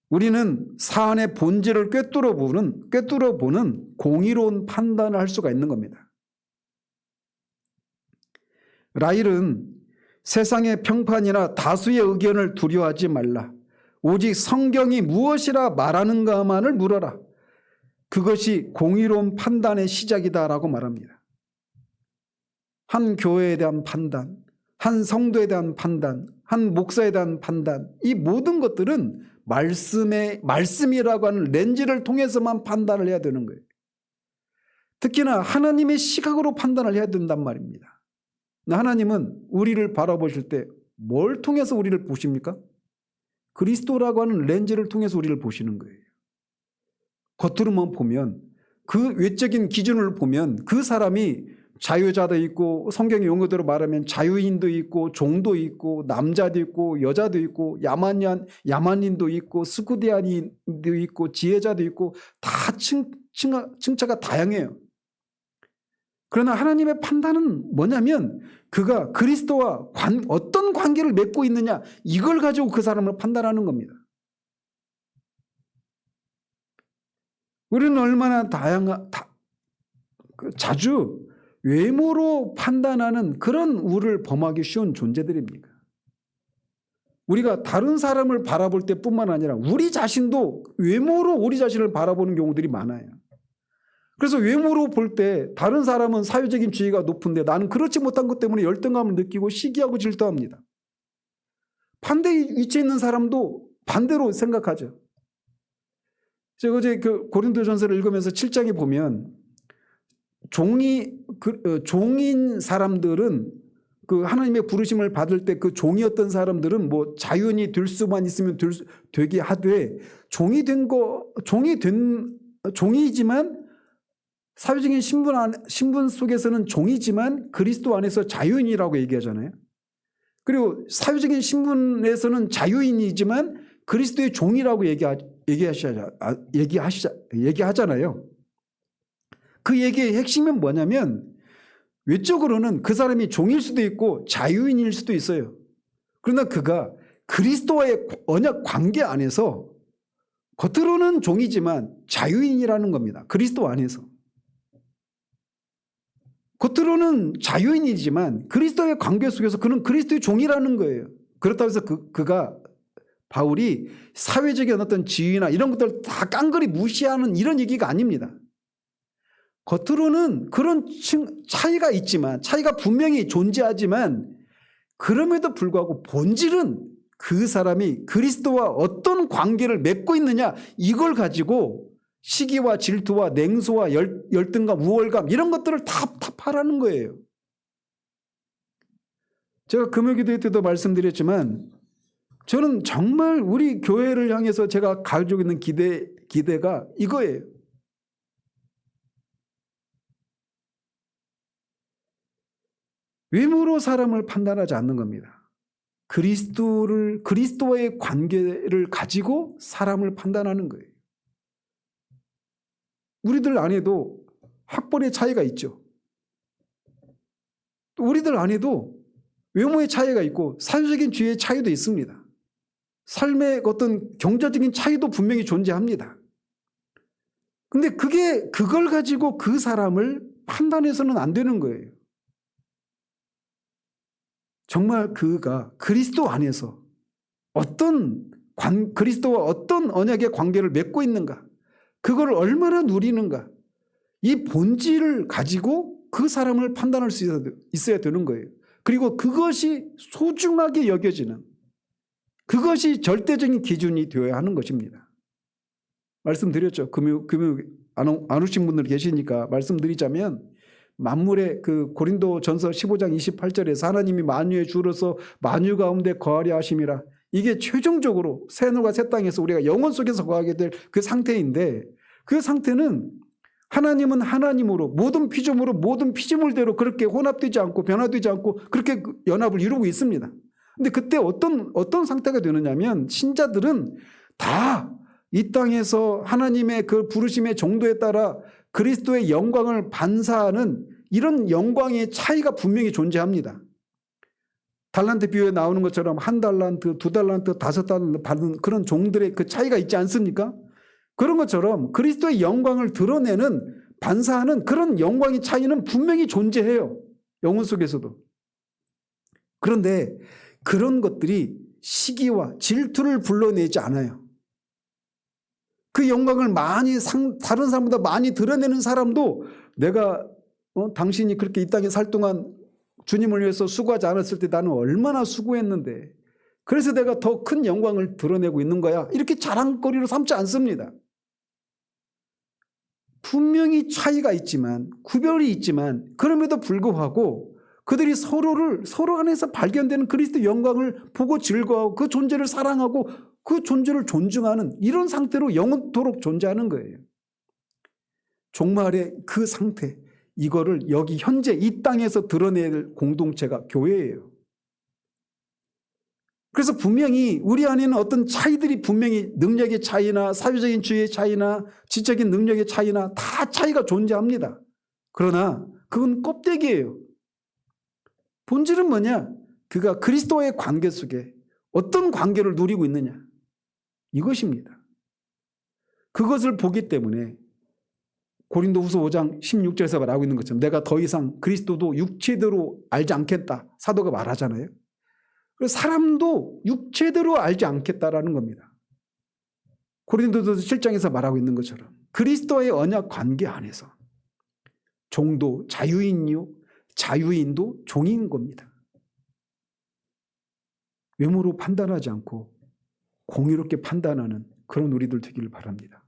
우리는 사안의 본질을 꿰뚫어 보는 공의로운 판단을 할 수가 있는 겁니다. 라일은 세상의 평판이나 다수의 의견을 두려워하지 말라. 오직 성경이 무엇이라 말하는가만을 물어라. 그것이 공의로운 판단의 시작이다라고 말합니다. 한 교회에 대한 판단, 한 성도에 대한 판단, 한 목사에 대한 판단, 이 모든 것들은 말씀이라고 하는 렌즈를 통해서만 판단을 해야 되는 거예요. 특히나 하나님의 시각으로 판단을 해야 된단 말입니다. 하나님은 우리를 바라보실 때 뭘 통해서 우리를 보십니까? 그리스도라고 하는 렌즈를 통해서 우리를 보시는 거예요. 겉으로만 보면, 그 외적인 기준을 보면 그 사람이 자유자도 있고, 성경의 용어대로 말하면 자유인도 있고, 종도 있고, 남자도 있고, 여자도 있고, 야만인도 있고, 스쿠디안인도 있고, 지혜자도 있고, 다 층차가 다양해요. 그러나 하나님의 판단은 뭐냐면 그가 그리스도와 어떤 관계를 맺고 있느냐, 이걸 가지고 그 사람을 판단하는 겁니다. 우리는 얼마나 자주 외모로 판단하는 그런 우를 범하기 쉬운 존재들입니까? 우리가 다른 사람을 바라볼 때뿐만 아니라 우리 자신도 외모로 우리 자신을 바라보는 경우들이 많아요. 그래서 외모로 볼 때 다른 사람은 사회적인 지위가 높은데 나는 그렇지 못한 것 때문에 열등감을 느끼고 시기하고 질투합니다. 반대 위치에 있는 사람도 반대로 생각하죠. 제가 어제 그 고린도전서를 읽으면서 7장에 보면 종인 사람들은 그 하나님의 부르심을 받을 때 그 종이었던 사람들은 뭐 자유인이 될 수만 있으면 되게 하되 종이지만 사회적인 신분 속에서는 종이지만 그리스도 안에서 자유인이라고 얘기하잖아요. 그리고 사회적인 신분에서는 자유인이지만 그리스도의 종이라고 얘기하잖아요. 그 얘기의 핵심은 뭐냐면 외적으로는 그 사람이 종일 수도 있고 자유인일 수도 있어요. 그러나 그가 그리스도와의 언약 관계 안에서 겉으로는 종이지만 자유인이라는 겁니다. 그리스도 안에서. 겉으로는 자유인이지만 그리스도의 관계 속에서 그는 그리스도의 종이라는 거예요. 그렇다고 해서 바울이 사회적인 어떤 지위나 이런 것들을 다 깡그리 무시하는 이런 얘기가 아닙니다. 겉으로는 그런 차이가 있지만, 차이가 분명히 존재하지만 그럼에도 불구하고 본질은 그 사람이 그리스도와 어떤 관계를 맺고 있느냐, 이걸 가지고 시기와 질투와 냉소와 열등감, 우월감 이런 것들을 다 파라는 거예요. 제가 금요기도회 때도 말씀드렸지만 저는 정말 우리 교회를 향해서 제가 가지고 있는 기대가 이거예요. 외모로 사람을 판단하지 않는 겁니다. 그리스도와의 관계를 가지고 사람을 판단하는 거예요. 우리들 안에도 학벌의 차이가 있죠. 또 우리들 안에도 외모의 차이가 있고 사회적인 지위의 차이도 있습니다. 삶의 어떤 경제적인 차이도 분명히 존재합니다. 근데 그걸 가지고 그 사람을 판단해서는 안 되는 거예요. 정말 그가 그리스도 안에서 그리스도와 어떤 언약의 관계를 맺고 있는가, 그걸 얼마나 누리는가, 이 본질을 가지고 그 사람을 판단할 수 있어야 되는 거예요. 그리고 그것이 소중하게 여겨지는, 그것이 절대적인 기준이 되어야 하는 것입니다. 말씀드렸죠. 금요 안 오신 분들 계시니까 말씀드리자면, 만물의 그 고린도전서 15장 28절에서 하나님이 만유의 주로서 만유 가운데 거하려 하심이라, 이게 최종적으로 새 하늘과 새 땅에서 우리가 영원 속에서 거하게 될 그 상태인데, 그 상태는 하나님은 하나님으로 모든 피조물로 모든 피조물대로 그렇게 혼합되지 않고 변화되지 않고 그렇게 연합을 이루고 있습니다. 근데 그때 어떤 상태가 되느냐면, 신자들은 다 이 땅에서 하나님의 그 부르심의 정도에 따라 그리스도의 영광을 반사하는 이런 영광의 차이가 분명히 존재합니다. 달란트 비유에 나오는 것처럼 1달란트, 2달란트, 5달란트 받은 그런 종들의 그 차이가 있지 않습니까? 그런 것처럼 그리스도의 영광을 드러내는, 반사하는 그런 영광의 차이는 분명히 존재해요. 영혼 속에서도. 그런데 그런 것들이 시기와 질투를 불러내지 않아요. 그 영광을 다른 사람보다 많이 드러내는 사람도, 내가 당신이 그렇게 이 땅에 살 동안 주님을 위해서 수고하지 않았을 때 나는 얼마나 수고했는데, 그래서 내가 더 큰 영광을 드러내고 있는 거야, 이렇게 자랑거리로 삼지 않습니다. 분명히 차이가 있지만, 구별이 있지만, 그럼에도 불구하고 그들이 서로 안에서 발견되는 그리스도 영광을 보고 즐거워하고 그 존재를 사랑하고 그 존재를 존중하는 이런 상태로 영원토록 존재하는 거예요. 종말의 그 상태, 이거를 여기 현재 이 땅에서 드러낼 공동체가 교회예요. 그래서 분명히 우리 안에는 어떤 차이들이 분명히, 능력의 차이나 사회적인 지위의 차이나 지적인 능력의 차이나 다 차이가 존재합니다. 그러나 그건 껍데기예요. 본질은 뭐냐? 그가 그리스도와의 관계 속에 어떤 관계를 누리고 있느냐, 이것입니다. 그것을 보기 때문에 고린도후서 5장 16절에서 말하고 있는 것처럼 내가 더 이상 그리스도도 육체대로 알지 않겠다, 사도가 말하잖아요. 그래서 사람도 육체대로 알지 않겠다라는 겁니다. 고린도후서 7장에서 말하고 있는 것처럼 그리스도와의 언약 관계 안에서 종도 자유인이요 자유인도 종인 겁니다. 외모로 판단하지 않고 공의롭게 판단하는 그런 우리들 되기를 바랍니다.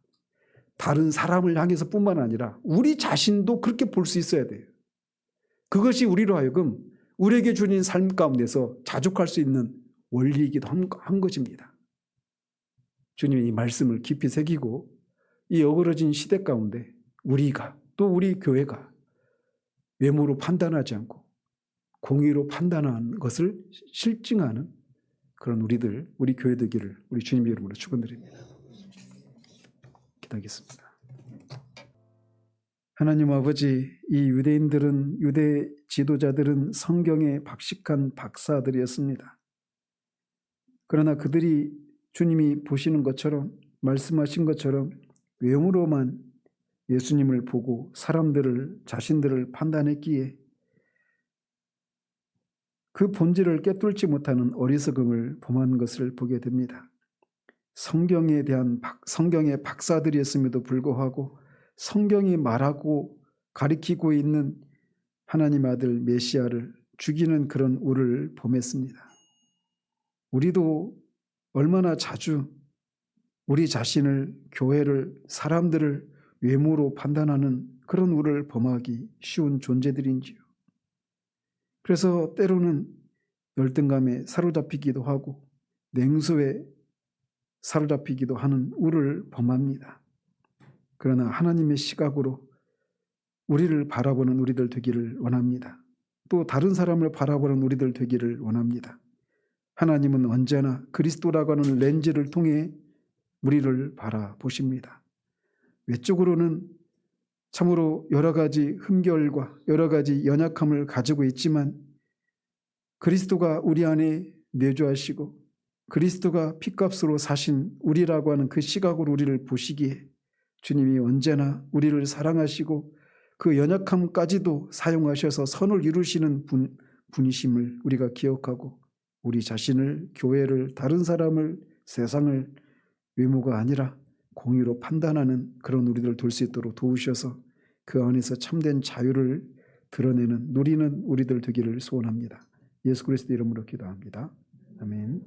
다른 사람을 향해서 뿐만 아니라 우리 자신도 그렇게 볼 수 있어야 돼요. 그것이 우리로 하여금 우리에게 주신 삶 가운데서 자족할 수 있는 원리이기도 한 것입니다. 주님의 이 말씀을 깊이 새기고 이 어그러진 시대 가운데 우리가, 또 우리 교회가 외모로 판단하지 않고 공의로 판단하는 것을 실증하는 그런 우리 교회 되기를 우리 주님의 이름으로 축원드립니다. 기도하겠습니다. 하나님 아버지, 이 유대 지도자들은 성경의 박식한 박사들이었습니다. 그러나 그들이 주님이 보시는 것처럼, 말씀하신 것처럼 외모로만 예수님을 보고 자신들을 판단했기에 그 본질을 꿰뚫지 못하는 어리석음을 범한 것을 보게 됩니다. 성경의 박사들이었음에도 불구하고 성경이 말하고 가리키고 있는 하나님 아들 메시아를 죽이는 그런 우를 범했습니다. 우리도 얼마나 자주 우리 자신을, 교회를, 사람들을 외모로 판단하는 그런 우를 범하기 쉬운 존재들인지요. 그래서 때로는 열등감에 사로잡히기도 하고 냉소에 사로잡히기도 하는 우를 범합니다. 그러나 하나님의 시각으로 우리를 바라보는 우리들 되기를 원합니다. 또 다른 사람을 바라보는 우리들 되기를 원합니다. 하나님은 언제나 그리스도라고 하는 렌즈를 통해 우리를 바라보십니다. 외적으로는 참으로 여러 가지 흠결과 여러 가지 연약함을 가지고 있지만 그리스도가 우리 안에 내주하시고 그리스도가 핏값으로 사신 우리라고 하는 그 시각으로 우리를 보시기에 주님이 언제나 우리를 사랑하시고 그 연약함까지도 사용하셔서 선을 이루시는 분이심을 우리가 기억하고 우리 자신을, 교회를, 다른 사람을, 세상을 외모가 아니라 공의로 판단하는 그런 우리들 될 수 있도록 도우셔서 그 안에서 참된 자유를 드러내는 누리는 우리들 되기를 소원합니다. 예수 그리스도 이름으로 기도합니다. 아멘.